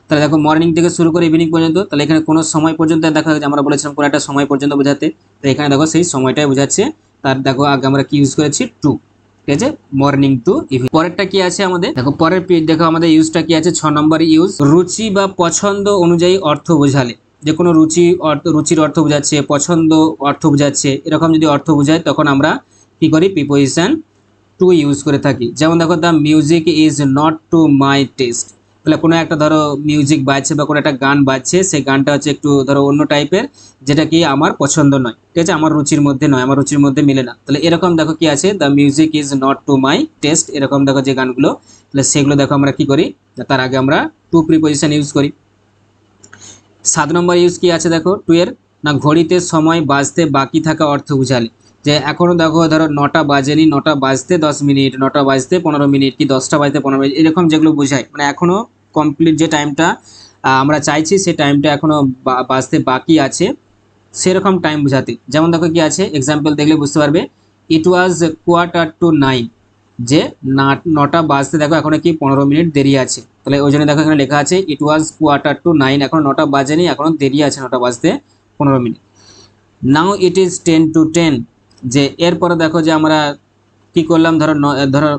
তাহলে দেখো মর্নিং থেকে শুরু করে ইভিনিং পর্যন্ত, তাহলে এখানে কোনো সময় পর্যন্ত দেখা যাচ্ছে, আমরা বলেছিলাম কোনো একটা সময় পর্যন্ত বোঝাতে, তো এখানে দেখো সেই সময়টাই বোঝাচ্ছে। তার দেখো আগে আমরা কি ইউজ করেছি, টু, ঠিক আছে, মর্নিং টু ইভিনিং। পরেরটা কি আছে আমাদের, দেখো পরের দেখো আমাদের ইউজটা কি আছে, 6 নম্বর ইউজ, রুচি বা পছন্দ অনুযায়ী অর্থ বোঝালে। যে কোনো রুচির অর্থ বোঝাচ্ছে, পছন্দ অর্থ বোঝাচ্ছে, এরকম যদি অর্থ বোঝায় তখন আমরা কি করি, প্রিপোজিশন টু ইউজ করে থাকি। যেমন দেখো the music is not to my test, তাহলে কোনো একটা ধরো মিউজিক বাজছে বা কোনো একটা গান বাজছে, সেই গানটা হচ্ছে একটু ধরো অন্য টাইপের, যেটা কি আমার পছন্দ নয়, ঠিক আছে, আমার রুচির মধ্যে নয়, আমার রুচির মধ্যে মিলে না। তাহলে এরকম দেখো কি আছে, the music is not to my test, এরকম দেখো যে গানগুলো, তাহলে সেগুলো দেখো আমরা কি করি, তার আগে আমরা টু প্রিপোজিশন ইউজ করি। 7 নম্বর ইউজ কি আছে দেখো টু এর, না ঘড়িতে সময় বাজতে বাকি থাকা অর্থ বুঝালে। যে এখনো দেখো ধরো 9টা বাজেনি, 9টা বাজতে 10 মিনিট, 9টা বাজতে 15 মিনিট, কি 10টা বাজতে 15 মিনিট, এরকম যেগুলো বোঝায়, মানে এখনো কমপ্লিট যে টাইমটা আমরা চাইছি সেই টাইমটা এখনো বাজতে বাকি আছে, সেরকম টাইম বোঝাতে। যেমন দেখো কি আছে, এক্সাম্পল দেখলে বুঝতে পারবে, ইট ওয়াজ কোয়ার্টার টু 9, যে 9টা বাজতে দেখো এখনো কি 15 মিনিট দেরি আছে, তাহলে ওই জন্য দেখো এখানে লেখা আছে ইট ওয়াজ কোয়ার্টার টু 9, এখন 9টা বাজেনি, এখনো দেরি আছে 9টা বাজতে 15 minute. Now it is 10 to 10, যে এরপরে দেখো যে আমরা কি করলাম, ধরো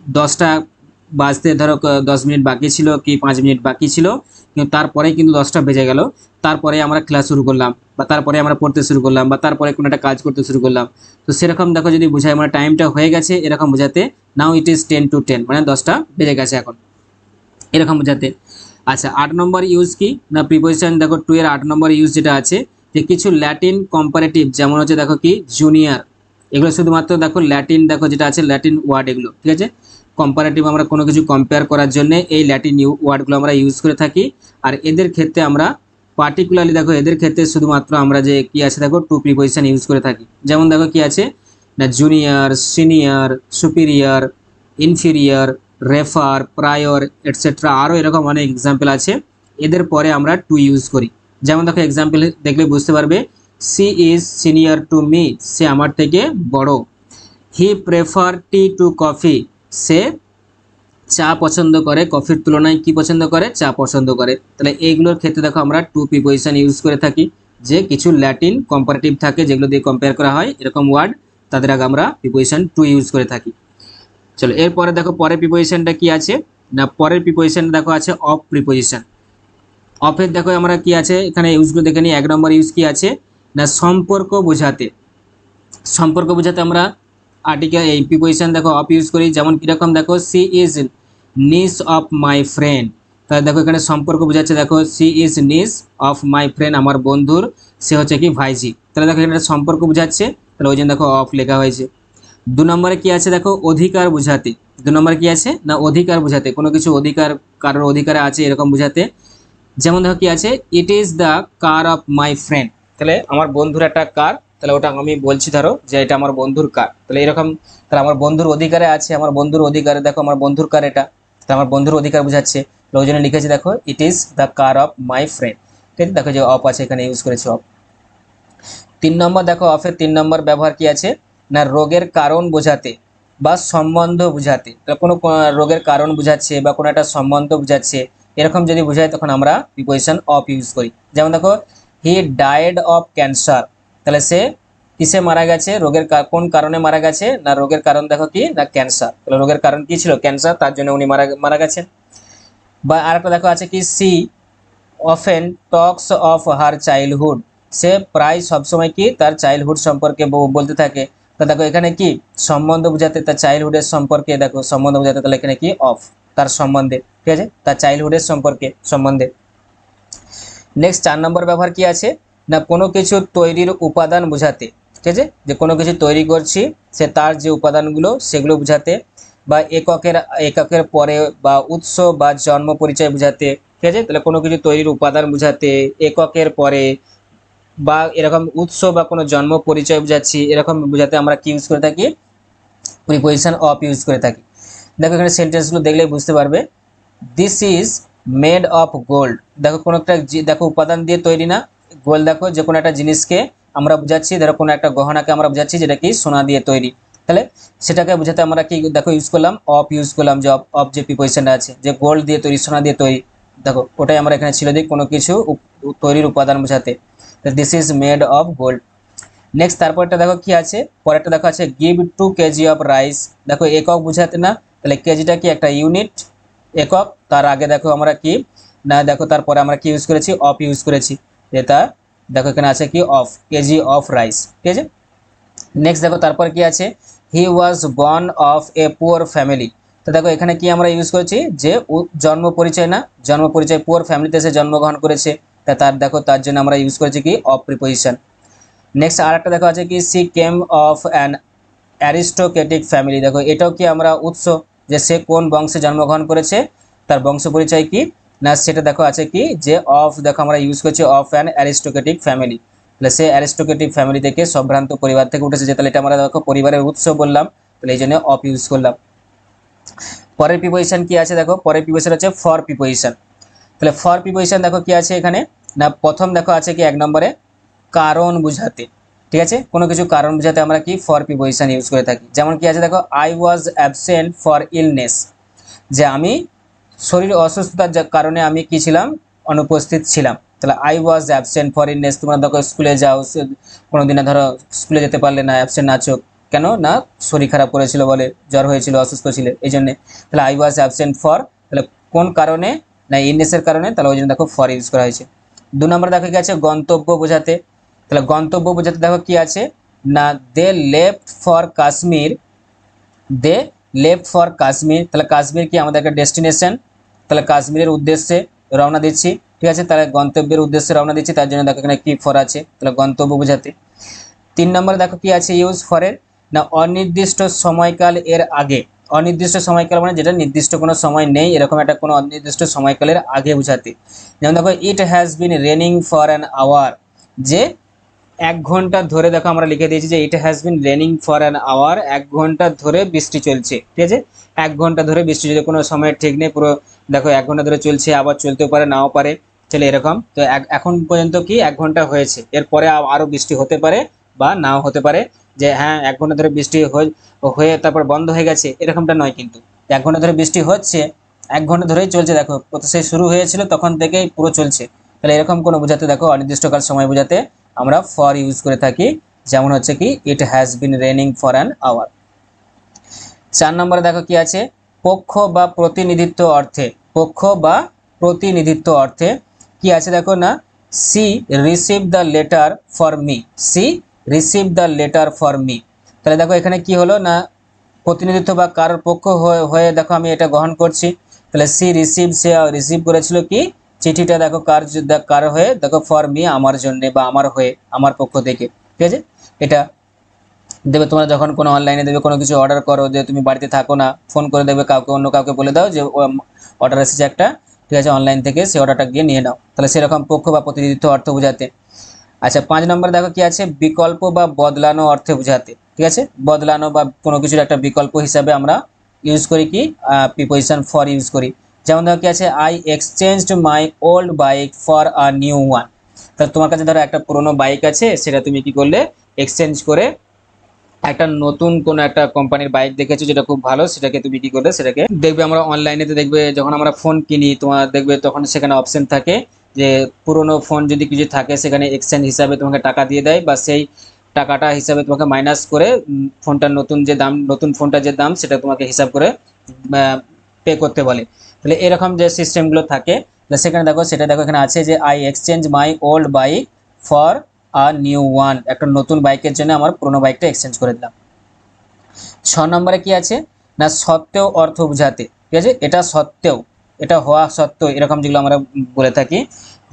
10টা বাজতে ধরো 10 মিনিট বাকি ছিল কি 5 মিনিট বাকি ছিল, কিন্তু তারপরে কিন্তু 10টা বেজে গেল, তারপরে আমরা ক্লাস শুরু করলাম বা তারপরে আমরা পড়তে শুরু করলাম বা তারপরে কোনো একটা কাজ করতে শুরু করলাম। তো সেরকম দেখো যদি বোঝায় মানে টাইমটা হয়ে গেছে এরকম বোঝাতে, নাও ইট ইজ 10 to 10, মানে 10টা বেজে গেছে এখন, এরকম বোঝাতে। আচ্ছা 8 নম্বর ইউজ কি না প্রিপোজিশন দেখো টু এর 8 নম্বর ইউজ যেটা আছে, যে কিছু ল্যাটিন কম্পারেটিভ, যেমন হচ্ছে দেখো কি জুনিয়র, এগুলো শুধুমাত্র দেখো ল্যাটিন, দেখো যেটা আছে ল্যাটিন ওয়ার্ড এগুলো, ঠিক আছে। কম্পারেটিভ আমরা কোনো কিছু কম্পেয়ার করার জন্য এই ল্যাটিন ওয়ার্ডগুলো আমরা ইউজ করে থাকি। আর এদের ক্ষেত্রে আমরা পার্টিকুলারলি দেখো এদের ক্ষেত্রে শুধুমাত্র আমরা যে কি আছে দেখো টু প্রিপোজিশন ইউজ করে থাকি। যেমন দেখো কি আছে না junior, senior, superior, inferior, refer, prior etcetera, আরও এরকম অনেক এক্সাম্পল আছে, এদের পরে আমরা টু ইউজ করি। যেমন দেখো এক্সাম্পল দেখলে বুঝতে পারবে, she is senior to me, সে আমার থেকে বড়। He prefer tea to coffee, সে চা পছন্দ করে, কফির তুলনায় কি পছন্দ করে, চা পছন্দ করে। তাহলে এইগুলোর ক্ষেত্রে দেখো আমরা টু প্রিপোজিশন ইউজ করে থাকি, যে কিছু ল্যাটিন কম্পারেটিভ থাকে যেগুলো দিয়ে কম্পেয়ার করা হয় এরকম ওয়ার্ড, তাদের আগে আমরা প্রিপোজিশন টু ইউজ করে থাকি। চলো এরপরে দেখো পরের প্রিপোজিশনটা কি আছে না, পরের প্রিপোজিশন দেখো আছে অফ প্রিপোজিশন। অফের দেখো আমরা কি আছে এখানে ইউজগুলো দেখে নিই। 1 নম্বর ইউজ কি আছে না সম্পর্ক বোঝাতে, সম্পর্ক বোঝাতে আমরা আর্টিকেল এই প্রিপোজিশন দেখো অফ ইউজ করি। যেমন কিরকম দেখো, সি ইজ নিস অফ মাই ফ্রেন্ড, তাহলে দেখো এখানে সম্পর্ক বোঝাচ্ছে, দেখো সি ইজ নিস অফ মাই ফ্রেন্ড, আমার বন্ধুর সে হচ্ছে কি ভাইজি, তাহলে দেখো এখানে সম্পর্ক বোঝাচ্ছে, তাহলে ওই জন্য দেখো অফ লেখা হয়েছে। 2 নম্বরে কি আছে দেখো অধিকার বোঝাতে, 2 নম্বরে কি আছে না অধিকার বোঝাতে, কোনো কিছু অধিকার কারোর অধিকারে আছে এরকম বোঝাতে। যেমন দেখো কি আছে, it is the car of my friend, তাহলে আমার বন্ধুর একটা কার, তাহলে ওটা আমি বলছি ধরো যে এটা আমার বন্ধুর কার, তাহলে এরকম, তাহলে আমার বন্ধুর অধিকারে আছে, আমার বন্ধুর অধিকারে দেখো আমার বন্ধুর কার এটা। তো আমার বন্ধুর অধিকার বোঝাচ্ছে, ওই জন্য লিখেছি দেখো it is the car of my friend. ঠিক আছে, দেখো যে অফ আছে এখানে ইউজ করেছি অফ। 3 নম্বর দেখো অফের 3 নম্বর ব্যবহার কি আছে না রোগের কারণ বোঝাতে বা সম্বন্ধ বোঝাতে। কোনো রোগের কারণ বোঝাচ্ছে বা কোনো একটা সম্বন্ধ বোঝাচ্ছে, এরকম যদি বোঝায় তখন আমরা প্রিপোজিশন অফ ইউজ করি। যেমন দেখো হি ডায়েড অফ ক্যান্সার, তাহলে সে কিসে মারা গেছে, রোগের কোন কারণে মারা গেছে না রোগের কারণ দেখো কি না ক্যান্সার, তাহলে রোগের কারণ কি ছিল ক্যান্সার, তার জন্য উনি মারা মারা গেছেন। বা আরেকটা দেখো আছে কি she often talks of her childhood, সে প্রায় সবসময় কি তার চাইল্ডহুড সম্পর্কে বলতে থাকে। তো দেখো এখানে কি সম্বন্ধ বোঝাতে, তার চাইল্ডহুডের সম্পর্কে দেখো সম্বন্ধ বোঝাতে, তাহলে এখানে কি অফ, তার সম্বন্ধে। ঠিক আছে, তার চাইল্ডহুডের সম্পর্কে সম্বন্ধে। নেক্সট 4 নম্বর ব্যবহার কি আছে না কোনো কিছু তৈরির উপাদান বোঝাতে। ঠিক আছে, যে কোনো কিছু তৈরি করছি সে তার যে উপাদানগুলো সেগুলো বোঝাতে, বা এককের এককের পরে, বা উৎস বা জন্ম পরিচয় বোঝাতে। ঠিক আছে, তাহলে কোনো কিছু তৈরির উপাদান বোঝাতে, এককের পরে, বা এরকম উৎস বা কোনো জন্ম পরিচয় বোঝাচ্ছি, এরকম বোঝাতে আমরা কি ইউজ করে থাকি প্রিপোজিশন অফ ইউজ করে থাকি। দেখো এখানে সেন্টেন্সগুলো দেখলেই বুঝতে পারবে। This is made of gold, দেখো কোনো একটা দেখো উপাদান দিয়ে তৈরি না, গোল্ড দেখো যে কোনো একটা জিনিসকে আমরা বুঝাচ্ছি, ধরো কোনো একটা গহনাকে আমরা বুঝাচ্ছি যেটা কি সোনা দিয়ে তৈরি, তাহলে সেটাকে বোঝাতে আমরা কি দেখো ইউজ করলাম অফ ইউজ করলাম, যে অফ যে প্রিপোজিশনটা আছে যে গোল্ড দিয়ে তৈরি সোনা দিয়ে তৈরি, দেখো ওটাই আমরা এখানে ছিল দিই কোনো কিছু তৈরির উপাদান বোঝাতে। This is made of gold. Next তারপরটা দেখো কি আছে, পরেরটা দেখো আছে গিভ 2 কেজি অফ রাইস, দেখো একক বুঝাতে না, তাহলে কেজিটা কি একটা ইউনিট একক, তার আগে দেখো আমরা কি না দেখো তারপরে আমরা কি ইউজ করেছি অফ ইউজ করেছি, এটা দেখো এখানে আছে কি অফ কেজি অফ রাইস। ঠিক আছে, নেক্সট দেখো তারপর কি আছে he was born of a poor family, তো দেখো এখানে কি আমরা ইউজ করেছি যে জন্ম পরিচয় না, জন্ম পরিচয় পুয়ার ফ্যামিলিতে সে জন্মগ্রহণ করেছে, তা তার দেখো তার জন্য আমরা ইউজ করেছি কি অফ প্রিপোজিশন। নেক্সট আর একটা দেখো আছে কি she came of an aristocratic family, দেখো এটাও কি আমরা উৎস, যে সে কোন বংশে জন্মগ্রহণ করেছে, তার বংশ পরিচয় কি না সেটা দেখো আছে কি যে অফ, দেখো আমরা ইউজ করছি অফ অ্যান অ্যারিস্টোক্রেটিক ফ্যামিলি, তাহলে সে অ্যারিস্টোক্রেটিক ফ্যামিলি থেকে সম্ভ্রান্ত পরিবার থেকে উঠেছে, তাহলে এটা আমরা দেখো পরিবারের উৎস বললাম, তাহলে এই জন্য অফ ইউজ করলাম। পরের প্রিপোজিশন কি আছে দেখো, পরের প্রিপোজিশন হচ্ছে ফর প্রিপোজিশন, তাহলে ফর প্রিপোজিশন দেখো কি আছে এখানে না প্রথম দেখো আছে কি 1 নম্বরে কারণ বুঝাতে। ঠিক আছে, কোনো কিছু কারণ বোঝাতে আমরা কি ফর প্রিপোজিশন ইউজ করে থাকি। যেমন কি আছে দেখো I was absent for illness, যে আমি শরীর অসুস্থতার কারণে আমি কি ছিলাম অনুপস্থিত ছিলাম, তাহলে I was absent for illness. তোমরা দেখো স্কুলে যাও, কোনো দিনে ধরো স্কুলে যেতে পারলে না, অ্যাবসেন্ট আছো কেন না শরীর খারাপ করেছিল বলে, জ্বর হয়েছিল, অসুস্থ ছিলে এই জন্যে, তাহলে আই ওয়াজ অ্যাবসেন্ট ফর, তাহলে কোন কারণে না ইলনেসের কারণে, তাহলে ওই জন্য দেখো ফর ইউজ করা হয়েছে। 2 নম্বর দেখো কি আছে গন্তব্য বোঝাতে, তাহলে গন্তব্য বোঝাতে দেখো কি আছে না they left for Kashmir, they left for Kashmir, তাহলে কাশ্মীর কি আমাদের একটা ডেস্টিনেশন, তাহলে কাশ্মীরের উদ্দেশ্যে রওনা দিচ্ছি। ঠিক আছে, তাহলে গন্তব্যের উদ্দেশ্যে রওনা দিচ্ছি, তার জন্য দেখো এখানে কি ফর আছে, তাহলে গন্তব্য বোঝাতে। 3 নম্বরে দেখো কি আছে ইউজ ফরের না অনির্দিষ্ট সময়কাল এর আগে, অনির্দিষ্ট সময়কাল মানে যেটা নির্দিষ্ট কোনো সময় নেই এরকম একটা কোনো অনির্দিষ্ট সময়কালের আগে বোঝাতে। যেমন দেখো it has been raining for an hour, যে 1 ঘন্টা ধরে দেখো আমরা লিখে দিয়েছি যে it has been raining for an hour, 1 ঘন্টা ধরে বৃষ্টি চলছে। ঠিক আছে, 1 ঘন্টা ধরে বৃষ্টি চলছে, কোনো সময়ের ঠিক নেই, পুরো দেখো 1 ঘন্টা ধরে চলছে, আবার চলতেও পারে নাও পারে, চলে এরকম। তো এখন পর্যন্ত কি 1 ঘন্টা হয়েছে, এরপরে আরও বৃষ্টি হতে পারে বা নাও হতে পারে, যে হ্যাঁ 1 ঘন্টা ধরে বৃষ্টি হয়ে তারপর বন্ধ হয়ে গেছে এরকমটা নয়, কিন্তু 1 ঘন্টা ধরে বৃষ্টি হচ্ছে, 1 ঘন্টা ধরেই চলছে, দেখো সেই শুরু হয়েছিল তখন থেকেই পুরো চলছে, তাহলে এরকম কোনো বোঝাতে দেখো অনির্দিষ্টকাল সময় বোঝাতে আমরা ফর ইউজ করে থাকি। যেমন হচ্ছে কি it has been raining for an hour. 4 নম্বরে দেখো কি আছে পক্ষ বা প্রতিনিধিত্ব অর্থে, পক্ষ বা প্রতিনিধিত্ব অর্থে কি আছে দেখো না she receive the letter for me, she receive the letter for me, তাহলে দেখো এখানে কি হলো না প্রতিনিধিত্ব বা কারোর পক্ষ হয়ে দেখো আমি এটা গ্রহণ করছি, তাহলে সি রিসিভ, সে রিসিভ করেছিল কি চিঠিটা, দেখো কার হয়ে দেখো ফর মি আমার জন্য বা আমার হয়ে আমার পক্ষ থেকে। ঠিক আছে, এটা দেবে তোমরা যখন কোনো অনলাইনে দেবে কোনো কিছু অর্ডার করো, যে তুমি বাড়িতে থাকো না, ফোন করে দেবে কাউকে, অন্য কাউকে বলে দাও যে অর্ডার এসেছে একটা, ঠিক আছে অনলাইন থেকে, সেই অর্ডারটা গিয়ে নিয়ে নাও, তাহলে সেরকম পক্ষ বা প্রতিনিধিত্ব অর্থ বোঝাতে। আচ্ছা 5 নম্বর দেখো কি আছে বিকল্প বা বদলানো অর্থে বোঝাতে। ঠিক আছে, বদলানো বা কোনো কিছুর একটা বিকল্প হিসাবে আমরা ইউজ করি কি প্রিপোজিশন ফর ইউজ করি। যেমন ধরো কি আছে, I exchanged my old bike for a new one. তাহলে তোমার কাছে ধরো একটা পুরোনো বাইক আছে, সেটা তুমি কি করলে এক্সচেঞ্জ করে একটা নতুন কোনো একটা কোম্পানির বাইক দেখেছো যেটা খুব ভালো, সেটাকে তুমি কি করলে সেটাকে দেখবে আমরা অনলাইনেতে দেখবে যখন আমরা ফোন কিনি তোমার দেখবে তখন সেখানে অপশন থাকে যে পুরোনো ফোন যদি কিছু থাকে সেখানে এক্সচেঞ্জ হিসাবে তোমাকে টাকা দিয়ে দেয়, বা সেই টাকাটা হিসাবে তোমাকে মাইনাস করে ফোনটার নতুন যে দাম, নতুন ফোনটার যে দাম সেটা তোমাকে হিসাব করে পে করতে বলে। তাহলে এরকম যে সিস্টেমগুলো থাকে, সেখানে দেখো সেটা দেখো এখানে আছে যে I exchange my old bike for a new one, একটা নতুন বাইকের জন্য আমার পুরোনো বাইকটা এক্সচেঞ্জ করে দিলাম। 6 নম্বরে কি আছে না, সত্ত্বেও অর্থ বোঝাতে, ঠিক আছে, এটা সত্ত্বেও, এটা হওয়া সত্ত্বেও, এরকম যেগুলো আমরা বলে থাকি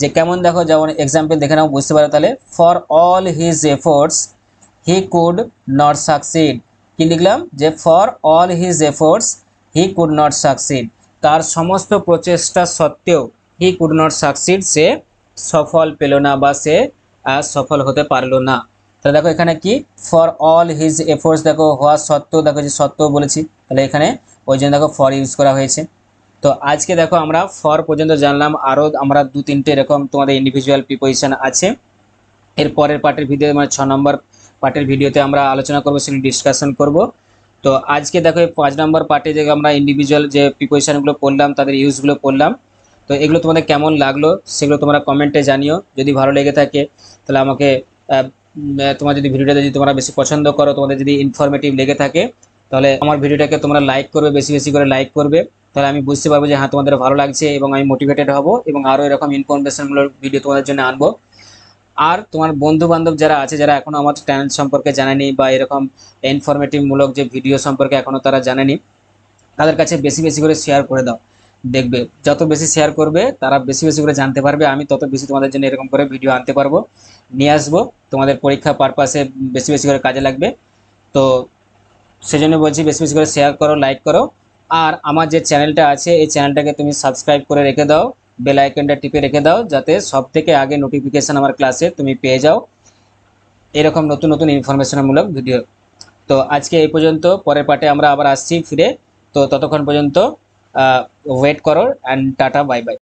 যে কেমন দেখো, যেমন এক্সাম্পল দেখে নাও বুঝতে পারো। তাহলে for all his efforts he could not succeed, কি লিখলাম যে for all his efforts he could not succeed, তার সমস্ত প্রচেষ্টা সত্ত্বেও হি কুড নট সাকসিড, সে সফল পেল না বা সে সফল হতে পারলো না। তাহলে দেখো এখানে কি ফর অল হিজ এফোর্টস, দেখো হওয়া সত্ত্বেও, দেখো যে সত্ত্বেও বলেছি, তাহলে এখানে ওই জন্য দেখো ফর ইউজ করা হয়েছে। তো আজকে দেখো আমরা ফর পর্যন্ত জানলাম, আরও আমরা 2-3টে এরকম তোমাদের ইন্ডিভিজুয়াল প্রিপোজিশন আছে। এর পরের পার্টের ভিডিও মানে 6 নম্বর পার্টের ভিডিওতে আমরা আলোচনা করবো, সেগুলো ডিসকাশন করব। তো আজকে দেখো এই 5 নম্বর পার্টে যে আমরা ইন্ডিভিজুয়াল যে প্রিপোজিশনগুলো পড়লাম তাদের ইউজগুলো পড়লাম। তো এগুলো তোমাদের কেমন লাগলো সেগুলো তোমরা কমেন্টে জানিও। যদি ভালো লেগে থাকে তাহলে আমাকে তোমার যদি ভিডিওটা যদি তোমরা বেশি পছন্দ করো, তোমাদের যদি ইনফরমেটিভ লেগে থাকে, তাহলে আমার ভিডিওটাকে তোমরা লাইক করবে, বেশি বেশি করে লাইক করবে। তাহলে আমি বুঝতে পারবো যে হ্যাঁ তোমাদের ভালো লাগছে, এবং আমি মোটিভেটেড হব এবং আরও এরকম ইনফরমেশনগুলোর ভিডিও তোমাদের জন্য আনবো। আর তোমার বন্ধু বান্ধব যারা আছে, যারা এখনো আমার চ্যানেল সম্পর্কে জানেনি বা এরকম ইনফরমেটিভ মূলক যে ভিডিও সম্পর্কে এখনো তারা জানেনি, তাদের কাছে বেশি বেশি করে শেয়ার করে দাও। দেখবে যত বেশি শেয়ার করবে তারা বেশি বেশি করে জানতে পারবে, আমি তত বেশি তোমাদের জন্য এরকম করে ভিডিও আনতে পারবো, নিয়ে আসবো, তোমাদের পরীক্ষা পারপাসে বেশি বেশি করে কাজে লাগবে। তো সেজন্য বলছি বেশি বেশি করে শেয়ার করো, লাইক করো। আর আমার যে চ্যানেলটা আছে এই চ্যানেলটাকে তুমি সাবস্ক্রাইব করে রেখে দাও, বেল আইকনটা টিপে রেখে দাও, যাতে সব থেকে আগে নোটিফিকেশান আমার ক্লাসে তুমি পেয়ে যাও এরকম নতুন নতুন ইনফরমেশনমূলক ভিডিও। তো আজকে এই পর্যন্ত, পরের পার্টে আমরা আবার আসছি ফিরে। তো ততক্ষণ পর্যন্ত ওয়েট করো, অ্যান্ড টাটা, বাই বাই।